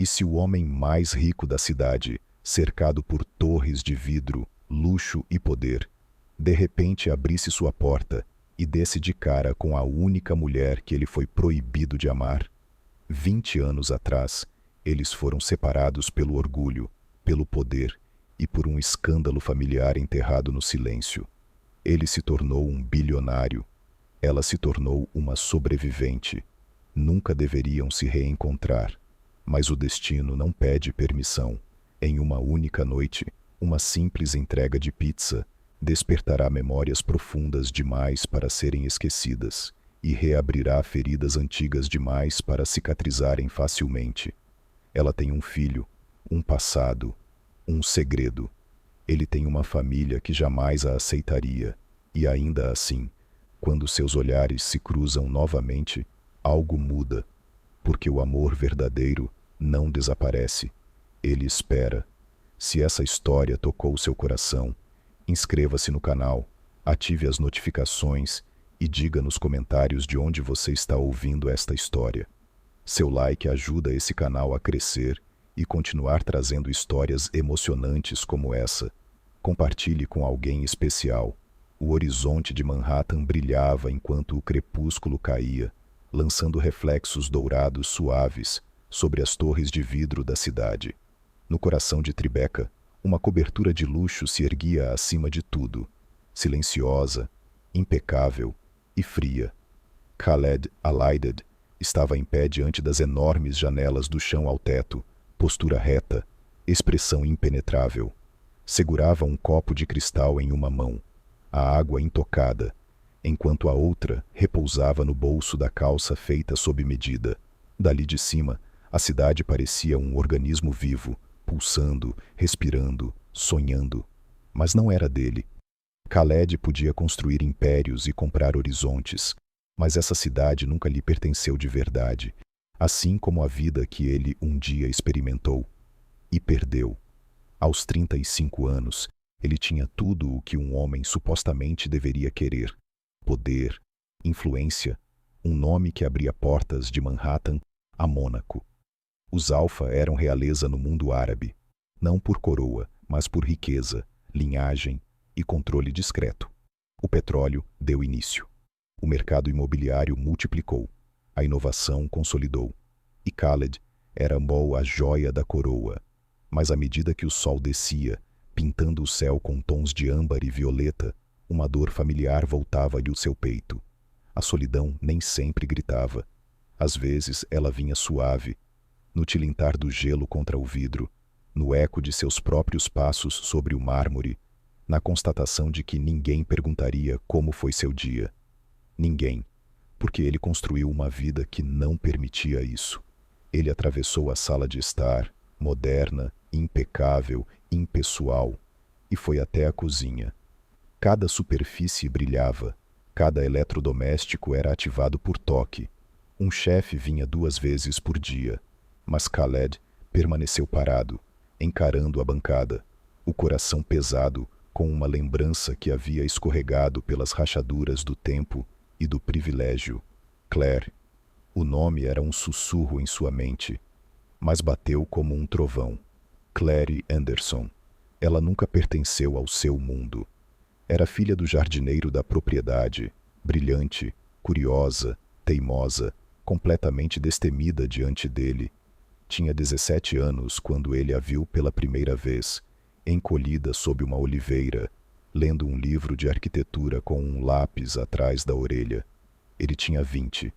E se o homem mais rico da cidade, cercado por torres de vidro, luxo e poder, de repente abrisse sua porta e desse de cara com a única mulher que ele foi proibido de amar? 20 anos atrás, eles foram separados pelo orgulho, pelo poder e por um escândalo familiar enterrado no silêncio. Ele se tornou um bilionário. Ela se tornou uma sobrevivente. Nunca deveriam se reencontrar. Mas o destino não pede permissão. Em uma única noite, uma simples entrega de pizza despertará memórias profundas demais para serem esquecidas e reabrirá feridas antigas demais para cicatrizarem facilmente. Ela tem um filho, um passado, um segredo. Ele tem uma família que jamais a aceitaria. E ainda assim, quando seus olhares se cruzam novamente, algo muda, porque o amor verdadeiro não desaparece. Ele espera. Se essa história tocou seu coração, inscreva-se no canal, ative as notificações e diga nos comentários de onde você está ouvindo esta história. Seu like ajuda esse canal a crescer e continuar trazendo histórias emocionantes como essa. Compartilhe com alguém especial. O horizonte de Manhattan brilhava enquanto o crepúsculo caía, lançando reflexos dourados suaves sobre as torres de vidro da cidade. No coração de Tribeca, uma cobertura de luxo se erguia acima de tudo, silenciosa, impecável e fria. Khaled Al-Aided estava em pé diante das enormes janelas do chão ao teto, postura reta, expressão impenetrável. Segurava um copo de cristal em uma mão, a água intocada, enquanto a outra repousava no bolso da calça feita sob medida. Dali de cima, a cidade parecia um organismo vivo, pulsando, respirando, sonhando. Mas não era dele. Khaled podia construir impérios e comprar horizontes, mas essa cidade nunca lhe pertenceu de verdade, assim como a vida que ele um dia experimentou. E perdeu. Aos 35 anos, ele tinha tudo o que um homem supostamente deveria querer: poder, influência, um nome que abria portas de Manhattan a Mônaco. Os Alfa eram realeza no mundo árabe, não por coroa, mas por riqueza, linhagem e controle discreto. O petróleo deu início. O mercado imobiliário multiplicou. A inovação consolidou. E Khaled era a joia da coroa. Mas à medida que o sol descia, pintando o céu com tons de âmbar e violeta, uma dor familiar voltava-lhe o seu peito. A solidão nem sempre gritava. Às vezes ela vinha suave, no tilintar do gelo contra o vidro, no eco de seus próprios passos sobre o mármore, na constatação de que ninguém perguntaria como foi seu dia. Ninguém, porque ele construiu uma vida que não permitia isso. Ele atravessou a sala de estar, moderna, impecável, impessoal, e foi até a cozinha. Cada superfície brilhava, cada eletrodoméstico era ativado por toque. Um chefe vinha 2 vezes por dia, mas Khaled permaneceu parado, encarando a bancada, o coração pesado com uma lembrança que havia escorregado pelas rachaduras do tempo e do privilégio. Claire. O nome era um sussurro em sua mente, mas bateu como um trovão. Claire Anderson. Ela nunca pertenceu ao seu mundo. Era filha do jardineiro da propriedade, brilhante, curiosa, teimosa, completamente destemida diante dele. Tinha 17 anos quando ele a viu pela primeira vez, encolhida sob uma oliveira, lendo um livro de arquitetura com um lápis atrás da orelha. Ele tinha 20.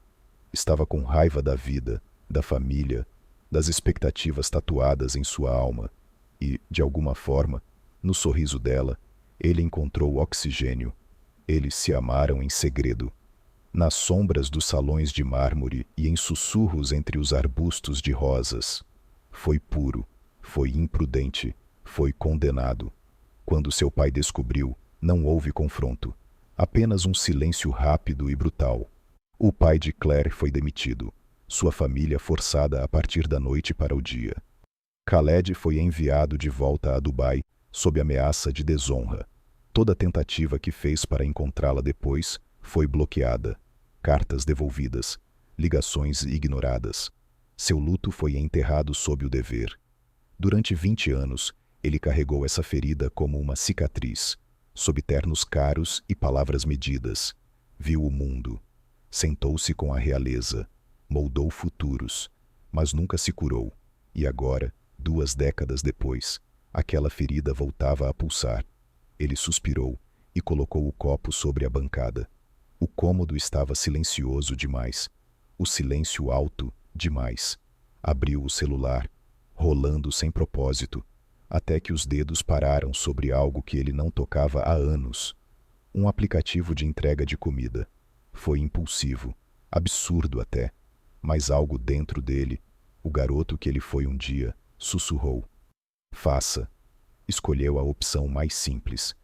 Estava com raiva da vida, da família, das expectativas tatuadas em sua alma. E, de alguma forma, no sorriso dela, ele encontrou oxigênio. Eles se amaram em segredo. Nas sombras dos salões de mármore e em sussurros entre os arbustos de rosas. Foi puro, foi imprudente, foi condenado. Quando seu pai descobriu, não houve confronto. Apenas um silêncio rápido e brutal. O pai de Claire foi demitido. Sua família forçada a partir da noite para o dia. Khaled foi enviado de volta a Dubai sob ameaça de desonra. Toda tentativa que fez para encontrá-la depois foi bloqueada. Cartas devolvidas, ligações ignoradas. Seu luto foi enterrado sob o dever. Durante 20 anos, ele carregou essa ferida como uma cicatriz, sob ternos caros e palavras medidas. Viu o mundo. Sentou-se com a realeza. Moldou futuros. Mas nunca se curou. E agora, 2 décadas depois, aquela ferida voltava a pulsar. Ele suspirou e colocou o copo sobre a bancada. O cômodo estava silencioso demais. O silêncio alto demais. Abriu o celular, rolando sem propósito, até que os dedos pararam sobre algo que ele não tocava há anos. Um aplicativo de entrega de comida. Foi impulsivo, absurdo até, mas algo dentro dele, o garoto que ele foi um dia, sussurrou. Faça. Escolheu a opção mais simples.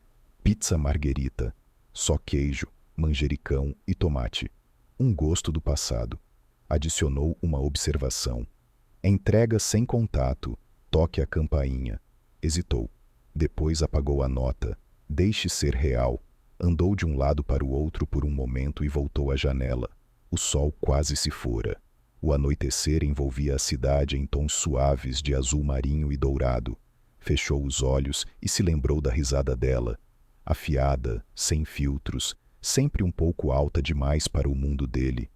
Pizza marguerita, só queijo, manjericão e tomate. Um gosto do passado. Adicionou uma observação. Entrega sem contato, toque a campainha. Hesitou. Depois apagou a nota. Deixe ser real. Andou de um lado para o outro por um momento e voltou à janela. O sol quase se fora. O anoitecer envolvia a cidade em tons suaves de azul marinho e dourado. Fechou os olhos e se lembrou da risada dela. Afiada, sem filtros, sempre um pouco alta demais para o mundo dele.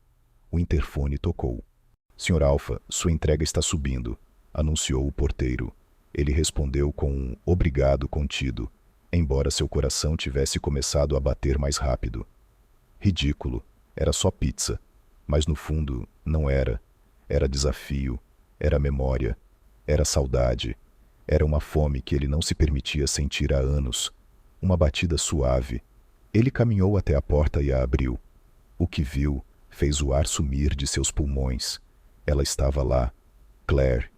O interfone tocou. Sr. Alfa, sua entrega está subindo, anunciou o porteiro. Ele respondeu com um obrigado contido, embora seu coração tivesse começado a bater mais rápido. Ridículo, era só pizza. Mas no fundo, não era. Era desafio, era memória, era saudade. Era uma fome que ele não se permitia sentir há anos. Uma batida suave. Ele caminhou até a porta e a abriu. O que viu fez o ar sumir de seus pulmões. Ela estava lá. Claire.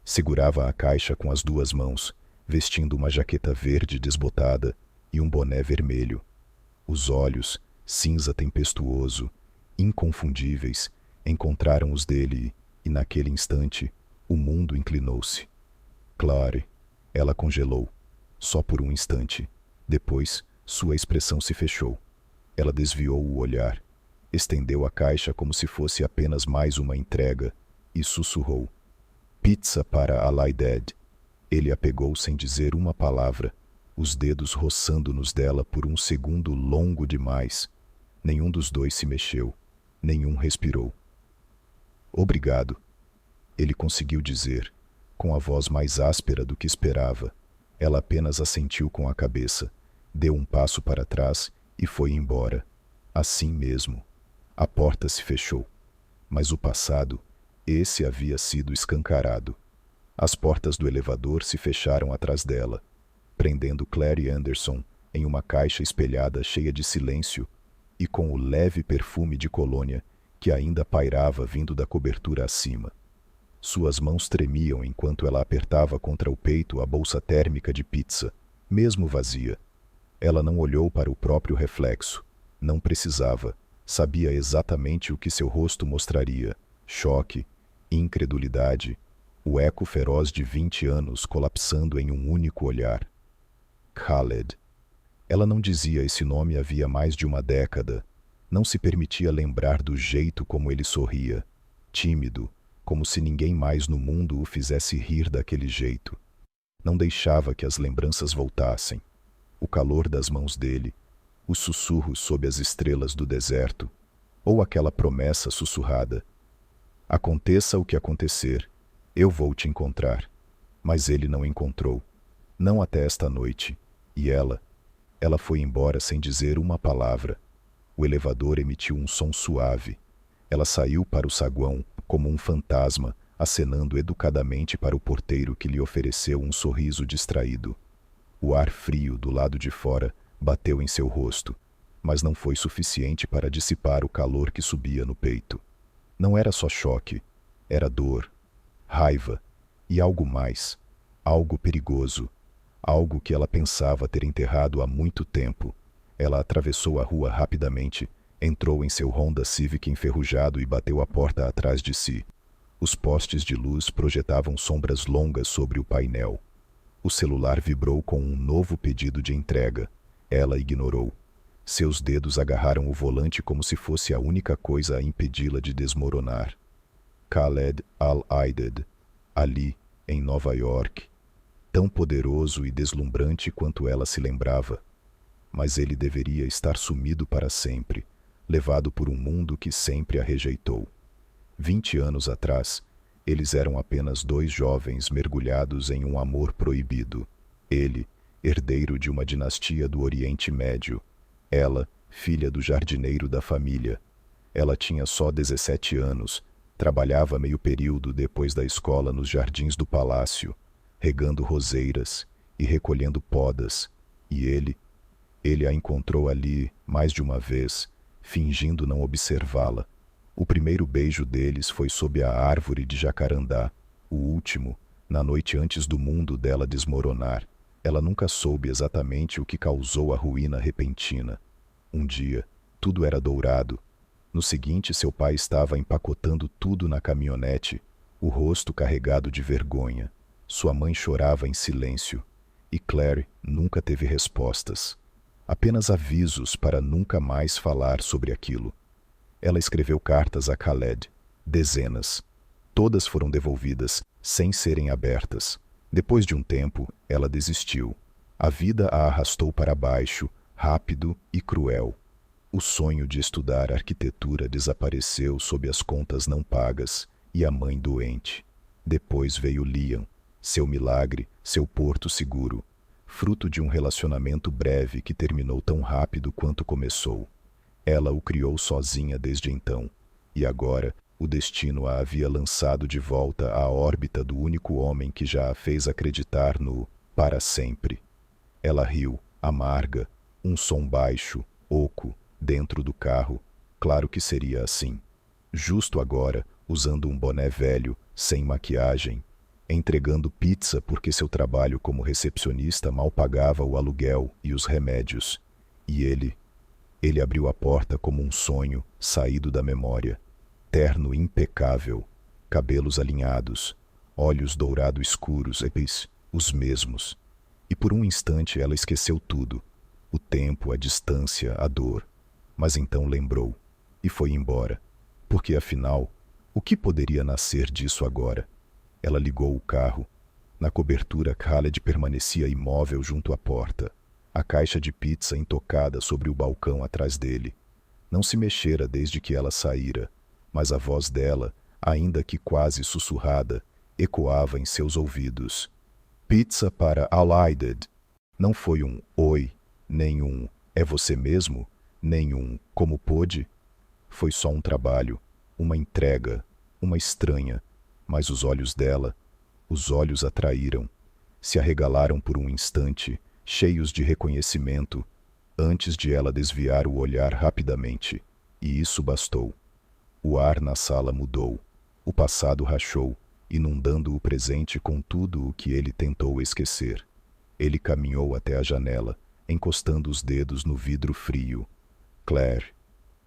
Segurava a caixa com as 2 mãos, vestindo uma jaqueta verde desbotada e um boné vermelho. Os olhos, cinza tempestuoso, inconfundíveis, encontraram os dele e, naquele instante, o mundo inclinou-se. Claire. Ela congelou. Só por um instante. Depois, sua expressão se fechou. Ela desviou o olhar, estendeu a caixa como se fosse apenas mais uma entrega e sussurrou. Pizza para Alaidad. Ele a pegou sem dizer uma palavra, os dedos roçando nos dela por um segundo longo demais. Nenhum dos dois se mexeu, nenhum respirou. Obrigado. Ele conseguiu dizer, com a voz mais áspera do que esperava. Ela apenas assentiu com a cabeça, deu um passo para trás e foi embora. Assim mesmo. A porta se fechou. Mas o passado, esse havia sido escancarado. As portas do elevador se fecharam atrás dela, prendendo Claire Anderson em uma caixa espelhada cheia de silêncio e com o leve perfume de colônia que ainda pairava vindo da cobertura acima. Suas mãos tremiam enquanto ela apertava contra o peito a bolsa térmica de pizza, mesmo vazia. Ela não olhou para o próprio reflexo. Não precisava. Sabia exatamente o que seu rosto mostraria. Choque, incredulidade, o eco feroz de 20 anos colapsando em um único olhar. Khaled. Ela não dizia esse nome havia mais de uma década. Não se permitia lembrar do jeito como ele sorria. Tímido, como se ninguém mais no mundo o fizesse rir daquele jeito. Não deixava que as lembranças voltassem. O calor das mãos dele, os sussurros sob as estrelas do deserto, ou aquela promessa sussurrada. Aconteça o que acontecer, eu vou te encontrar. Mas ele não encontrou. Não até esta noite. E ela foi embora sem dizer uma palavra. O elevador emitiu um som suave. Ela saiu para o saguão, como um fantasma, acenando educadamente para o porteiro que lhe ofereceu um sorriso distraído. O ar frio do lado de fora bateu em seu rosto, mas não foi suficiente para dissipar o calor que subia no peito. Não era só choque, era dor, raiva e algo mais, algo perigoso, algo que ela pensava ter enterrado há muito tempo. Ela atravessou a rua rapidamente, entrou em seu Honda Civic enferrujado e bateu a porta atrás de si. Os postes de luz projetavam sombras longas sobre o painel. O celular vibrou com um novo pedido de entrega. Ela ignorou. Seus dedos agarraram o volante como se fosse a única coisa a impedi-la de desmoronar. Khaled Al-Aided, ali, em Nova York, tão poderoso e deslumbrante quanto ela se lembrava. Mas ele deveria estar sumido para sempre, levado por um mundo que sempre a rejeitou. 20 anos atrás, eles eram apenas dois jovens mergulhados em um amor proibido. Ele, herdeiro de uma dinastia do Oriente Médio. Ela, filha do jardineiro da família. Ela tinha só 17 anos, trabalhava meio período depois da escola nos jardins do palácio, regando roseiras e recolhendo podas, e ele a encontrou ali mais de uma vez, fingindo não observá-la. O primeiro beijo deles foi sob a árvore de jacarandá, o último, na noite antes do mundo dela desmoronar. Ela nunca soube exatamente o que causou a ruína repentina. Um dia, tudo era dourado. No seguinte, seu pai estava empacotando tudo na caminhonete, o rosto carregado de vergonha. Sua mãe chorava em silêncio, e Claire nunca teve respostas. Apenas avisos para nunca mais falar sobre aquilo. Ela escreveu cartas a Khaled, dezenas. Todas foram devolvidas, sem serem abertas. Depois de um tempo, ela desistiu. A vida a arrastou para baixo, rápido e cruel. O sonho de estudar arquitetura desapareceu sob as contas não pagas e a mãe doente. Depois veio Liam, seu milagre, seu porto seguro, fruto de um relacionamento breve que terminou tão rápido quanto começou. Ela o criou sozinha desde então, e agora o destino a havia lançado de volta à órbita do único homem que já a fez acreditar no para sempre. Ela riu, amarga, um som baixo, oco, dentro do carro. Claro que seria assim. Justo agora, usando um boné velho, sem maquiagem, entregando pizza porque seu trabalho como recepcionista mal pagava o aluguel e os remédios. E ele abriu a porta como um sonho saído da memória. Terno impecável, cabelos alinhados, olhos dourado escuros, os mesmos. E por um instante ela esqueceu tudo. O tempo, a distância, a dor. Mas então lembrou, e foi embora. Porque afinal, o que poderia nascer disso agora? Ela ligou o carro. Na cobertura, Khaled permanecia imóvel junto à porta, a caixa de pizza intocada sobre o balcão atrás dele. Não se mexera desde que ela saíra, mas a voz dela, ainda que quase sussurrada, ecoava em seus ouvidos. Pizza para Al-Aided. Não foi um oi, nem um é você mesmo, nem um como pôde. Foi só um trabalho, uma entrega, uma estranha, mas os olhos dela, os olhos a traíram, se arregalaram por um instante, cheios de reconhecimento, antes de ela desviar o olhar rapidamente, e isso bastou. O ar na sala mudou, o passado rachou, inundando o presente com tudo o que ele tentou esquecer. Ele caminhou até a janela, encostando os dedos no vidro frio. Claire.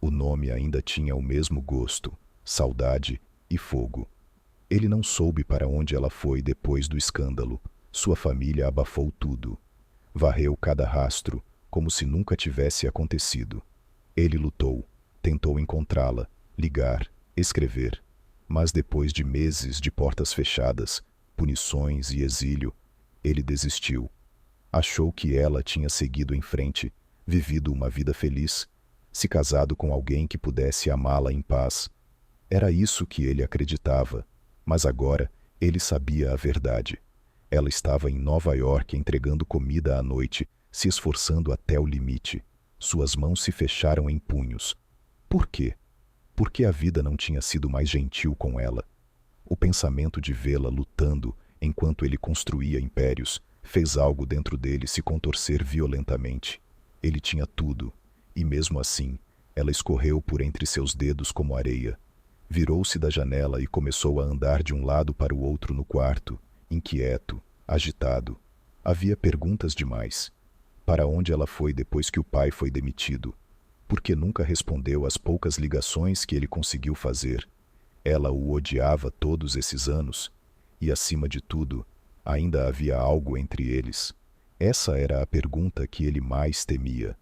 O nome ainda tinha o mesmo gosto, saudade e fogo. Ele não soube para onde ela foi depois do escândalo. Sua família abafou tudo. Varreu cada rastro, como se nunca tivesse acontecido. Ele lutou, tentou encontrá-la, ligar, escrever. Mas depois de meses de portas fechadas, punições e exílio, ele desistiu. Achou que ela tinha seguido em frente, vivido uma vida feliz, se casado com alguém que pudesse amá-la em paz. Era isso que ele acreditava, mas agora ele sabia a verdade. Ela estava em Nova York entregando comida à noite, se esforçando até o limite. Suas mãos se fecharam em punhos. Por quê? Por que a vida não tinha sido mais gentil com ela? O pensamento de vê-la lutando enquanto ele construía impérios fez algo dentro dele se contorcer violentamente. Ele tinha tudo, e mesmo assim, ela escorreu por entre seus dedos como areia. Virou-se da janela e começou a andar de um lado para o outro no quarto, inquieto, agitado. Havia perguntas demais. Para onde ela foi depois que o pai foi demitido? Por que nunca respondeu às poucas ligações que ele conseguiu fazer? Ela o odiava todos esses anos, e acima de tudo, ainda havia algo entre eles. Essa era a pergunta que ele mais temia.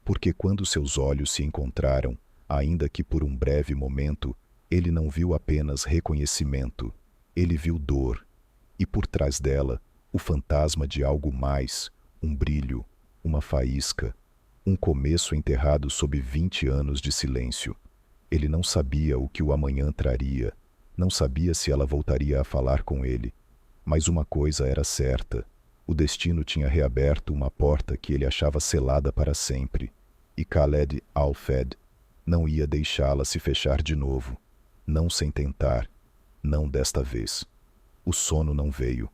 Porque quando seus olhos se encontraram, ainda que por um breve momento, Ele não viu apenas reconhecimento, ele viu dor, e por trás dela, o fantasma de algo mais, um brilho, uma faísca, um começo enterrado sob 20 anos de silêncio. Ele não sabia o que o amanhã traria, não sabia se ela voltaria a falar com ele, mas uma coisa era certa: o destino tinha reaberto uma porta que ele achava selada para sempre, e Khaled Al-Fed não ia deixá-la se fechar de novo, não sem tentar, não desta vez. O sono não veio.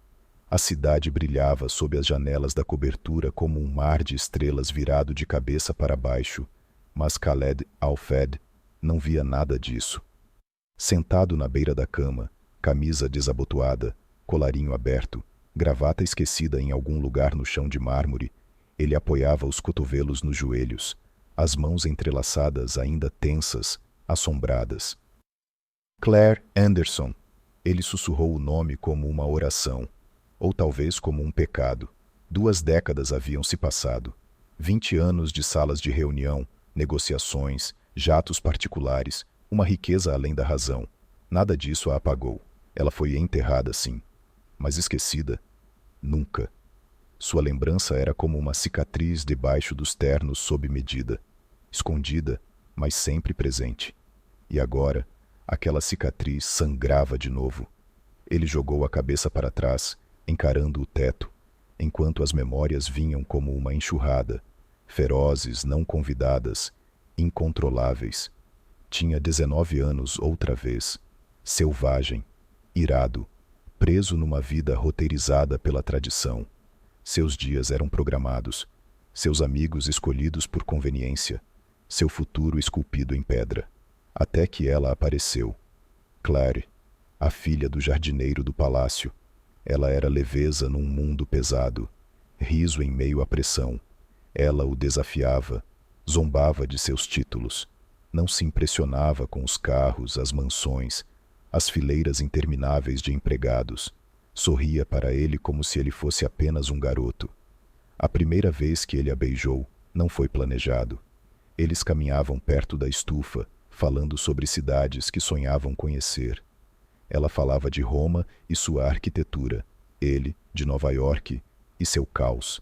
A cidade brilhava sob as janelas da cobertura como um mar de estrelas virado de cabeça para baixo, mas Khaled Al-Fed não via nada disso. Sentado na beira da cama, camisa desabotoada, colarinho aberto, gravata esquecida em algum lugar no chão de mármore, ele apoiava os cotovelos nos joelhos, as mãos entrelaçadas ainda tensas, assombradas. Claire Anderson. Ele sussurrou o nome como uma oração, ou talvez como um pecado. 2 décadas haviam se passado. 20 anos de salas de reunião, negociações, jatos particulares, uma riqueza além da razão. Nada disso a apagou. Ela foi enterrada, sim. Mas esquecida? Nunca. Sua lembrança era como uma cicatriz debaixo dos ternos sob medida. Escondida, mas sempre presente. E agora, aquela cicatriz sangrava de novo. Ele jogou a cabeça para trás, encarando o teto, enquanto as memórias vinham como uma enxurrada, ferozes, não convidadas, incontroláveis. Tinha 19 anos outra vez, selvagem, irado, preso numa vida roteirizada pela tradição. Seus dias eram programados, seus amigos escolhidos por conveniência, seu futuro esculpido em pedra. Até que ela apareceu. Claire, a filha do jardineiro do palácio. Ela era leveza num mundo pesado, riso em meio à pressão. Ela o desafiava, zombava de seus títulos. Não se impressionava com os carros, as mansões, as fileiras intermináveis de empregados. Sorria para ele como se ele fosse apenas um garoto. A primeira vez que ele a beijou, não foi planejado. Eles caminhavam perto da estufa, falando sobre cidades que sonhavam conhecer. Ela falava de Roma e sua arquitetura, ele, de Nova York, e seu caos.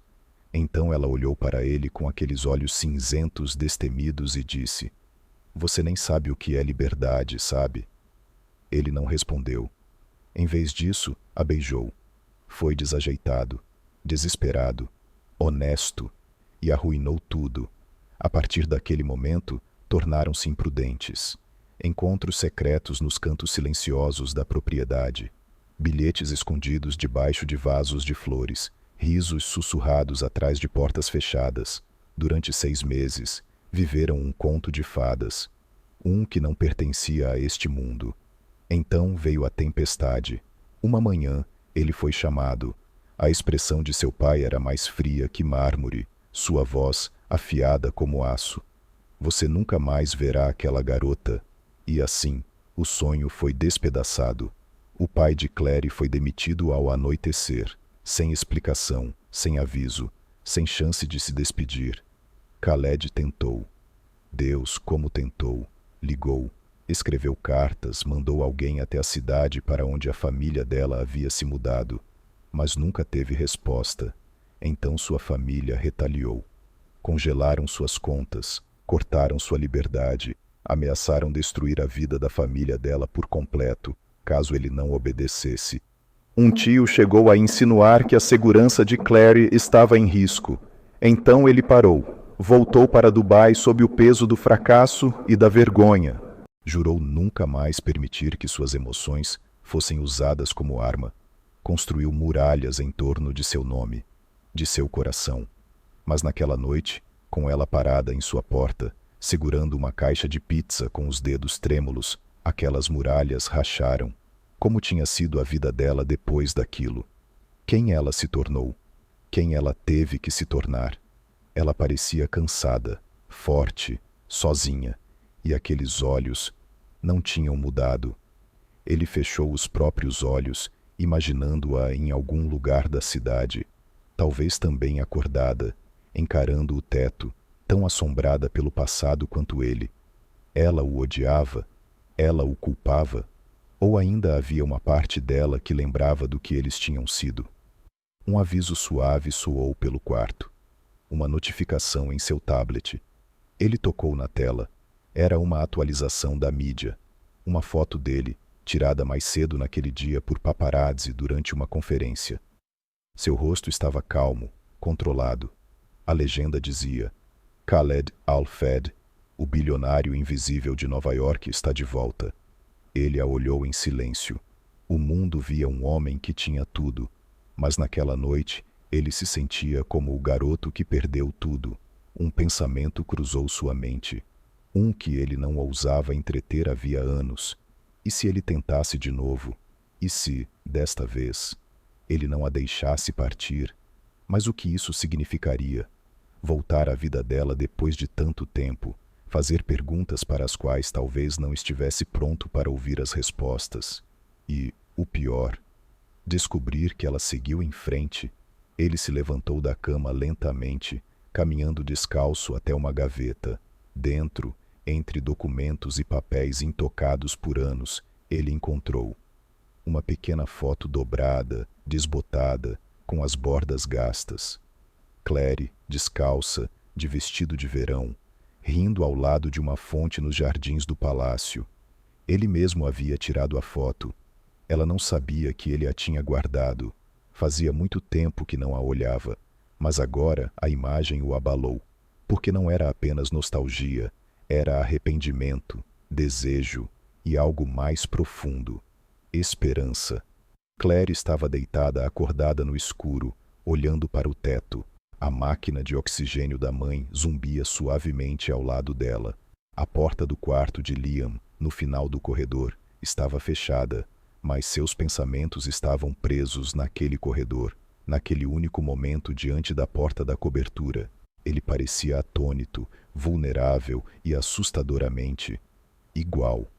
Então ela olhou para ele com aqueles olhos cinzentos destemidos e disse: "Você nem sabe o que é liberdade, sabe?" Ele não respondeu. Em vez disso, a beijou. Foi desajeitado, desesperado, honesto, e arruinou tudo. A partir daquele momento, tornaram-se imprudentes. Encontros secretos nos cantos silenciosos da propriedade. Bilhetes escondidos debaixo de vasos de flores. Risos sussurrados atrás de portas fechadas. Durante 6 meses, viveram um conto de fadas. Um que não pertencia a este mundo. Então veio a tempestade. Uma manhã, ele foi chamado. A expressão de seu pai era mais fria que mármore. Sua voz, afiada como aço. Você nunca mais verá aquela garota. E assim, o sonho foi despedaçado. O pai de Claire foi demitido ao anoitecer, sem explicação, sem aviso, sem chance de se despedir. Khaled tentou. Deus, como tentou. Ligou, escreveu cartas, mandou alguém até a cidade para onde a família dela havia se mudado, mas nunca teve resposta. Então sua família retaliou. Congelaram suas contas, cortaram sua liberdade, ameaçaram destruir a vida da família dela por completo, caso ele não obedecesse. Um tio chegou a insinuar que a segurança de Claire estava em risco. Então ele parou, voltou para Dubai sob o peso do fracasso e da vergonha. Jurou nunca mais permitir que suas emoções fossem usadas como arma. Construiu muralhas em torno de seu nome, de seu coração. Mas naquela noite, com ela parada em sua porta, segurando uma caixa de pizza com os dedos trêmulos, aquelas muralhas racharam. Como tinha sido a vida dela depois daquilo? Quem ela se tornou? Quem ela teve que se tornar? Ela parecia cansada, forte, sozinha, e aqueles olhos não tinham mudado. Ele fechou os próprios olhos, imaginando-a em algum lugar da cidade, talvez também acordada, encarando o teto, tão assombrada pelo passado quanto ele. Ela o odiava? Ela o culpava? Ou ainda havia uma parte dela que lembrava do que eles tinham sido? Um aviso suave soou pelo quarto. Uma notificação em seu tablet. Ele tocou na tela. Era uma atualização da mídia. Uma foto dele, tirada mais cedo naquele dia por paparazzi durante uma conferência. Seu rosto estava calmo, controlado. A legenda dizia: Khaled Al-Fed, o bilionário invisível de Nova York, está de volta. Ele a olhou em silêncio. O mundo via um homem que tinha tudo, mas naquela noite ele se sentia como o garoto que perdeu tudo. Um pensamento cruzou sua mente, um que ele não ousava entreter havia anos. E se ele tentasse de novo? E se, desta vez, ele não a deixasse partir? Mas o que isso significaria? Voltar à vida dela depois de tanto tempo, fazer perguntas para as quais talvez não estivesse pronto para ouvir as respostas. E, o pior, descobrir que ela seguiu em frente. Ele se levantou da cama lentamente, caminhando descalço até uma gaveta. Dentro, entre documentos e papéis intocados por anos, ele encontrou uma pequena foto dobrada, desbotada, com as bordas gastas. Claire, descalça, de vestido de verão, rindo ao lado de uma fonte nos jardins do palácio. Ele mesmo havia tirado a foto. Ela não sabia que ele a tinha guardado. Fazia muito tempo que não a olhava, mas agora a imagem o abalou, porque não era apenas nostalgia, era arrependimento, desejo e algo mais profundo: esperança. Claire estava deitada acordada no escuro, olhando para o teto. A máquina de oxigênio da mãe zumbia suavemente ao lado dela. A porta do quarto de Liam, no final do corredor, estava fechada, mas seus pensamentos estavam presos naquele corredor, naquele único momento diante da porta da cobertura. Ele parecia atônito, vulnerável e assustadoramente igual.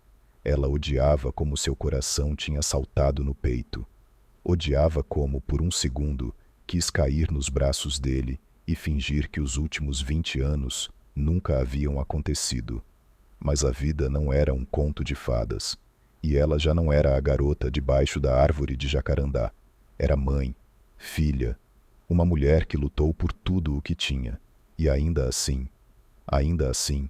Ela odiava como seu coração tinha saltado no peito. Odiava como, por um segundo, quis cair nos braços dele e fingir que os últimos 20 anos nunca haviam acontecido. Mas a vida não era um conto de fadas, e ela já não era a garota debaixo da árvore de jacarandá. Era mãe, filha, uma mulher que lutou por tudo o que tinha. E ainda assim,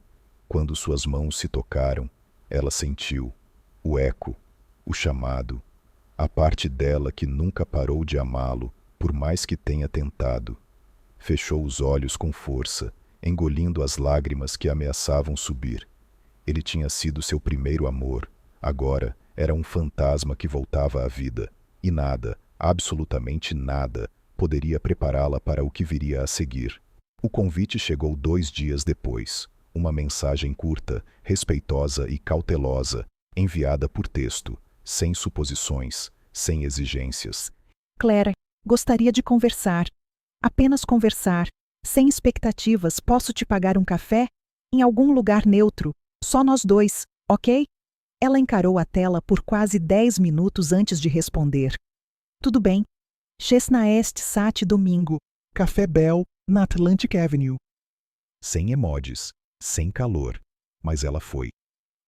quando suas mãos se tocaram, ela sentiu o eco, o chamado, a parte dela que nunca parou de amá-lo, por mais que tenha tentado. Fechou os olhos com força, engolindo as lágrimas que ameaçavam subir. Ele tinha sido seu primeiro amor. Agora era um fantasma que voltava à vida, e nada, absolutamente nada, poderia prepará-la para o que viria a seguir. O convite chegou 2 dias depois. Uma mensagem curta, respeitosa e cautelosa, enviada por texto, sem suposições, sem exigências. Claire, gostaria de conversar. Apenas conversar, sem expectativas. Posso te pagar um café? Em algum lugar neutro, só nós dois, ok? Ela encarou a tela por quase 10 minutos antes de responder. Tudo bem. Chestnut Est Sat domingo. Café Bell, na Atlantic Avenue. Sem emojis, sem calor, mas ela foi.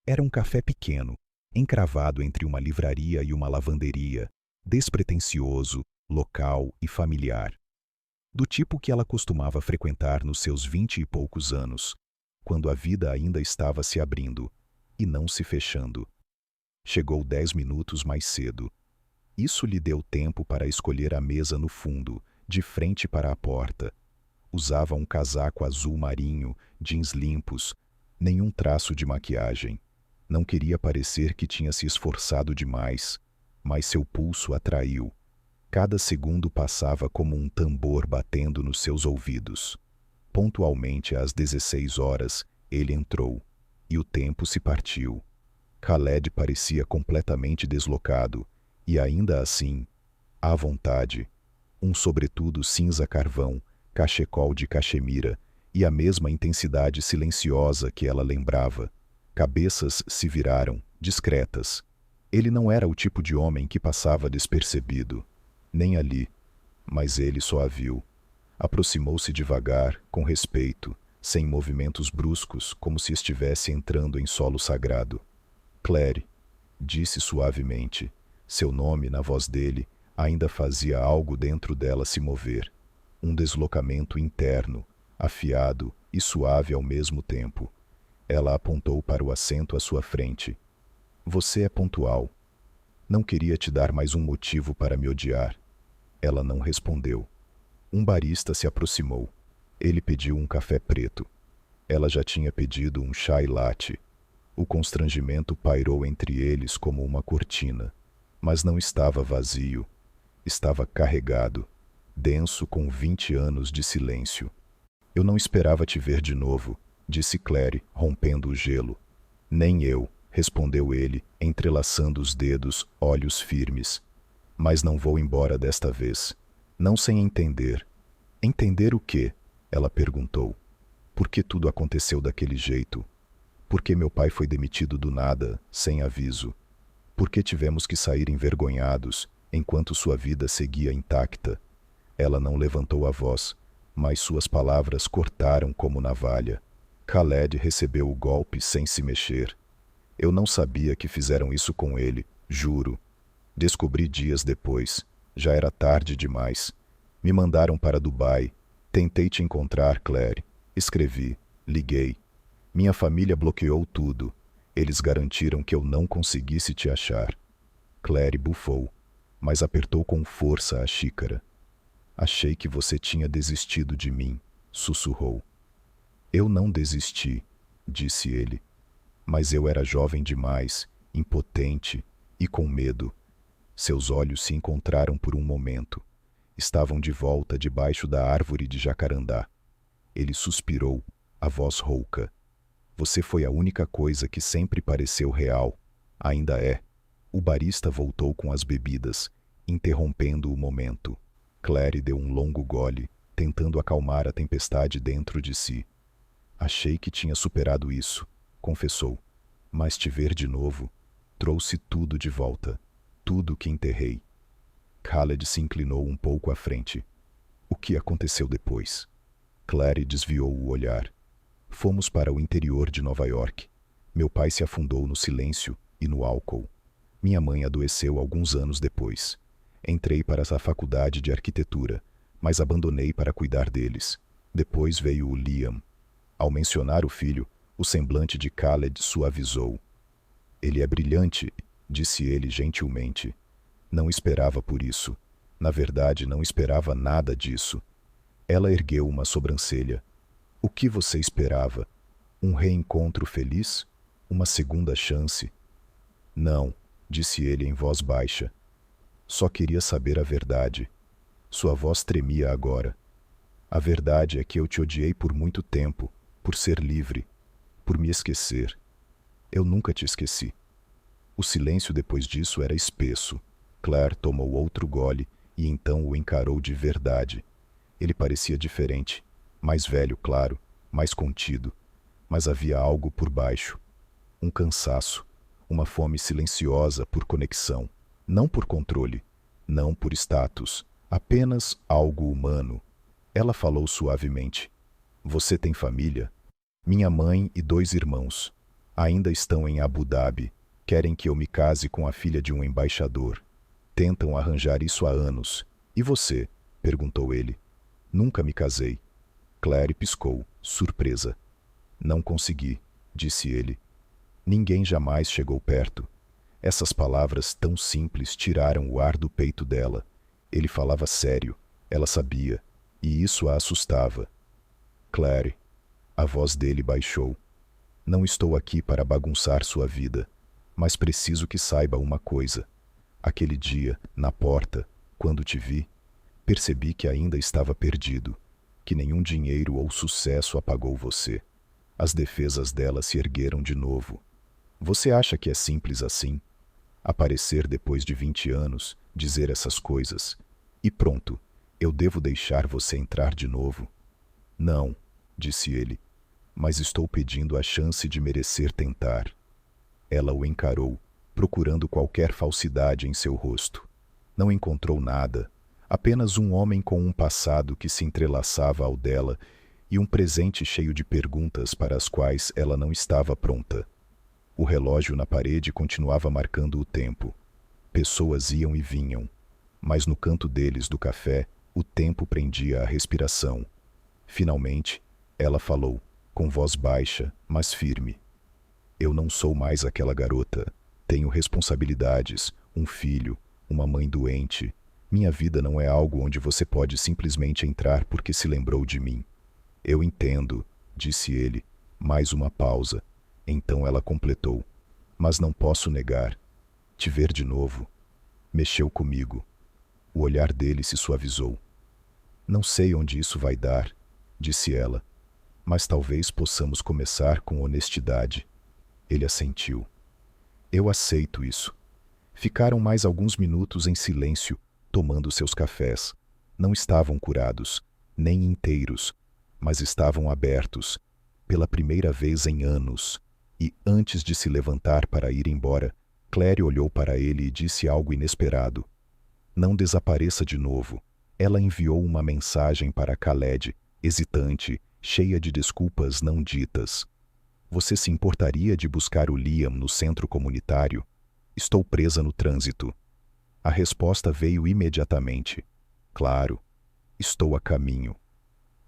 Era um café pequeno, encravado entre uma livraria e uma lavanderia, despretensioso, local e familiar. Do tipo que ela costumava frequentar nos seus 20 e poucos anos, quando a vida ainda estava se abrindo e não se fechando. Chegou 10 minutos mais cedo. Isso lhe deu tempo para escolher a mesa no fundo, de frente para a porta. Usava um casaco azul marinho, jeans limpos, nenhum traço de maquiagem. Não queria parecer que tinha se esforçado demais, mas seu pulso atraiu. Cada segundo passava como um tambor batendo nos seus ouvidos. Pontualmente às 16 horas, ele entrou, e o tempo se partiu. Khaled parecia completamente deslocado, e ainda assim, à vontade, um sobretudo cinza carvão, cachecol de cachemira e a mesma intensidade silenciosa que ela lembrava. Cabeças se viraram, discretas. Ele não era o tipo de homem que passava despercebido, nem ali, mas ele só a viu. Aproximou-se devagar, com respeito, sem movimentos bruscos, como se estivesse entrando em solo sagrado. Claire, disse suavemente. Seu nome, na voz dele, ainda fazia algo dentro dela se mover. Um deslocamento interno, afiado e suave ao mesmo tempo. Ela apontou para o assento à sua frente. Você é pontual. Não queria te dar mais um motivo para me odiar. Ela não respondeu. Um barista se aproximou. Ele pediu um café preto. Ela já tinha pedido um chai latte. O constrangimento pairou entre eles como uma cortina. Mas não estava vazio. Estava carregado, denso com 20 anos de silêncio. Eu não esperava te ver de novo, disse Claire, rompendo o gelo. Nem eu, respondeu ele, entrelaçando os dedos, olhos firmes. Mas não vou embora desta vez. Não sem entender. Entender o quê? Ela perguntou. Por que tudo aconteceu daquele jeito? Por que meu pai foi demitido do nada, sem aviso? Por que tivemos que sair envergonhados, enquanto sua vida seguia intacta? Ela não levantou a voz, mas suas palavras cortaram como navalha. Khaled recebeu o golpe sem se mexer. Eu não sabia que fizeram isso com ele, juro. Descobri dias depois. Já era tarde demais. Me mandaram para Dubai. Tentei te encontrar, Claire. Escrevi, liguei. Minha família bloqueou tudo. Eles garantiram que eu não conseguisse te achar. Claire bufou, mas apertou com força a xícara. Achei que você tinha desistido de mim, sussurrou. Eu não desisti, disse ele. Mas eu era jovem demais, impotente e com medo. Seus olhos se encontraram por um momento. Estavam de volta debaixo da árvore de jacarandá. Ele suspirou, a voz rouca. Você foi a única coisa que sempre pareceu real. Ainda é. O barista voltou com as bebidas, interrompendo o momento. Claire deu um longo gole, tentando acalmar a tempestade dentro de si. Achei que tinha superado isso, confessou. Mas te ver de novo trouxe tudo de volta. Tudo que enterrei. Khaled se inclinou um pouco à frente. O que aconteceu depois? Claire desviou o olhar. Fomos para o interior de Nova York. Meu pai se afundou no silêncio e no álcool. Minha mãe adoeceu alguns anos depois. Entrei para a faculdade de arquitetura, mas abandonei para cuidar deles. Depois veio o Liam. Ao mencionar o filho, o semblante de Khaled suavizou. Ele é brilhante, disse ele gentilmente. Não esperava por isso. Na verdade, não esperava nada disso. Ela ergueu uma sobrancelha. O que você esperava? Um reencontro feliz? Uma segunda chance? Não, disse ele em voz baixa. Só queria saber a verdade. Sua voz tremia agora. A verdade é que eu te odiei por muito tempo, por ser livre, por me esquecer. Eu nunca te esqueci. O silêncio depois disso era espesso. Claire tomou outro gole e então o encarou de verdade. Ele parecia diferente. Mais velho, claro, mais contido, mas havia algo por baixo. Um cansaço, uma fome silenciosa por conexão, não por controle, não por status, apenas algo humano. Ela falou suavemente. Você tem família? Minha mãe e 2 irmãos. Ainda estão em Abu Dhabi. Querem que eu me case com a filha de um embaixador. Tentam arranjar isso há anos. E você? Perguntou ele. Nunca me casei. Claire piscou, surpresa. Não consegui, disse ele. Ninguém jamais chegou perto. Essas palavras tão simples tiraram o ar do peito dela. Ele falava sério, ela sabia, e isso a assustava. Claire, a voz dele baixou. Não estou aqui para bagunçar sua vida, mas preciso que saiba uma coisa. Aquele dia, na porta, quando te vi, percebi que ainda estava perdido. Que nenhum dinheiro ou sucesso apagou você. As defesas dela se ergueram de novo. Você acha que é simples assim? Aparecer depois de 20 anos, dizer essas coisas. E pronto, eu devo deixar você entrar de novo? Não, disse ele, mas estou pedindo a chance de merecer tentar. Ela o encarou, procurando qualquer falsidade em seu rosto. Não encontrou nada. Apenas um homem com um passado que se entrelaçava ao dela e um presente cheio de perguntas para as quais ela não estava pronta. O relógio na parede continuava marcando o tempo. Pessoas iam e vinham, mas no canto deles do café, o tempo prendia a respiração. Finalmente, ela falou, com voz baixa, mas firme. Eu não sou mais aquela garota. Tenho responsabilidades, um filho, uma mãe doente. Minha vida não é algo onde você pode simplesmente entrar porque se lembrou de mim. Eu entendo, disse ele. Mais uma pausa. Então ela completou. Mas não posso negar. Te ver de novo. Mexeu comigo. O olhar dele se suavizou. Não sei onde isso vai dar, disse ela. Mas talvez possamos começar com honestidade. Ele assentiu. Eu aceito isso. Ficaram mais alguns minutos em silêncio, tomando seus cafés. Não estavam curados, nem inteiros, mas estavam abertos, pela primeira vez em anos. E antes de se levantar para ir embora, Claire olhou para ele e disse algo inesperado. Não desapareça de novo. Ela enviou uma mensagem para Khaled, hesitante, cheia de desculpas não ditas. Você se importaria de buscar o Liam no centro comunitário? Estou presa no trânsito. A resposta veio imediatamente. Claro, estou a caminho.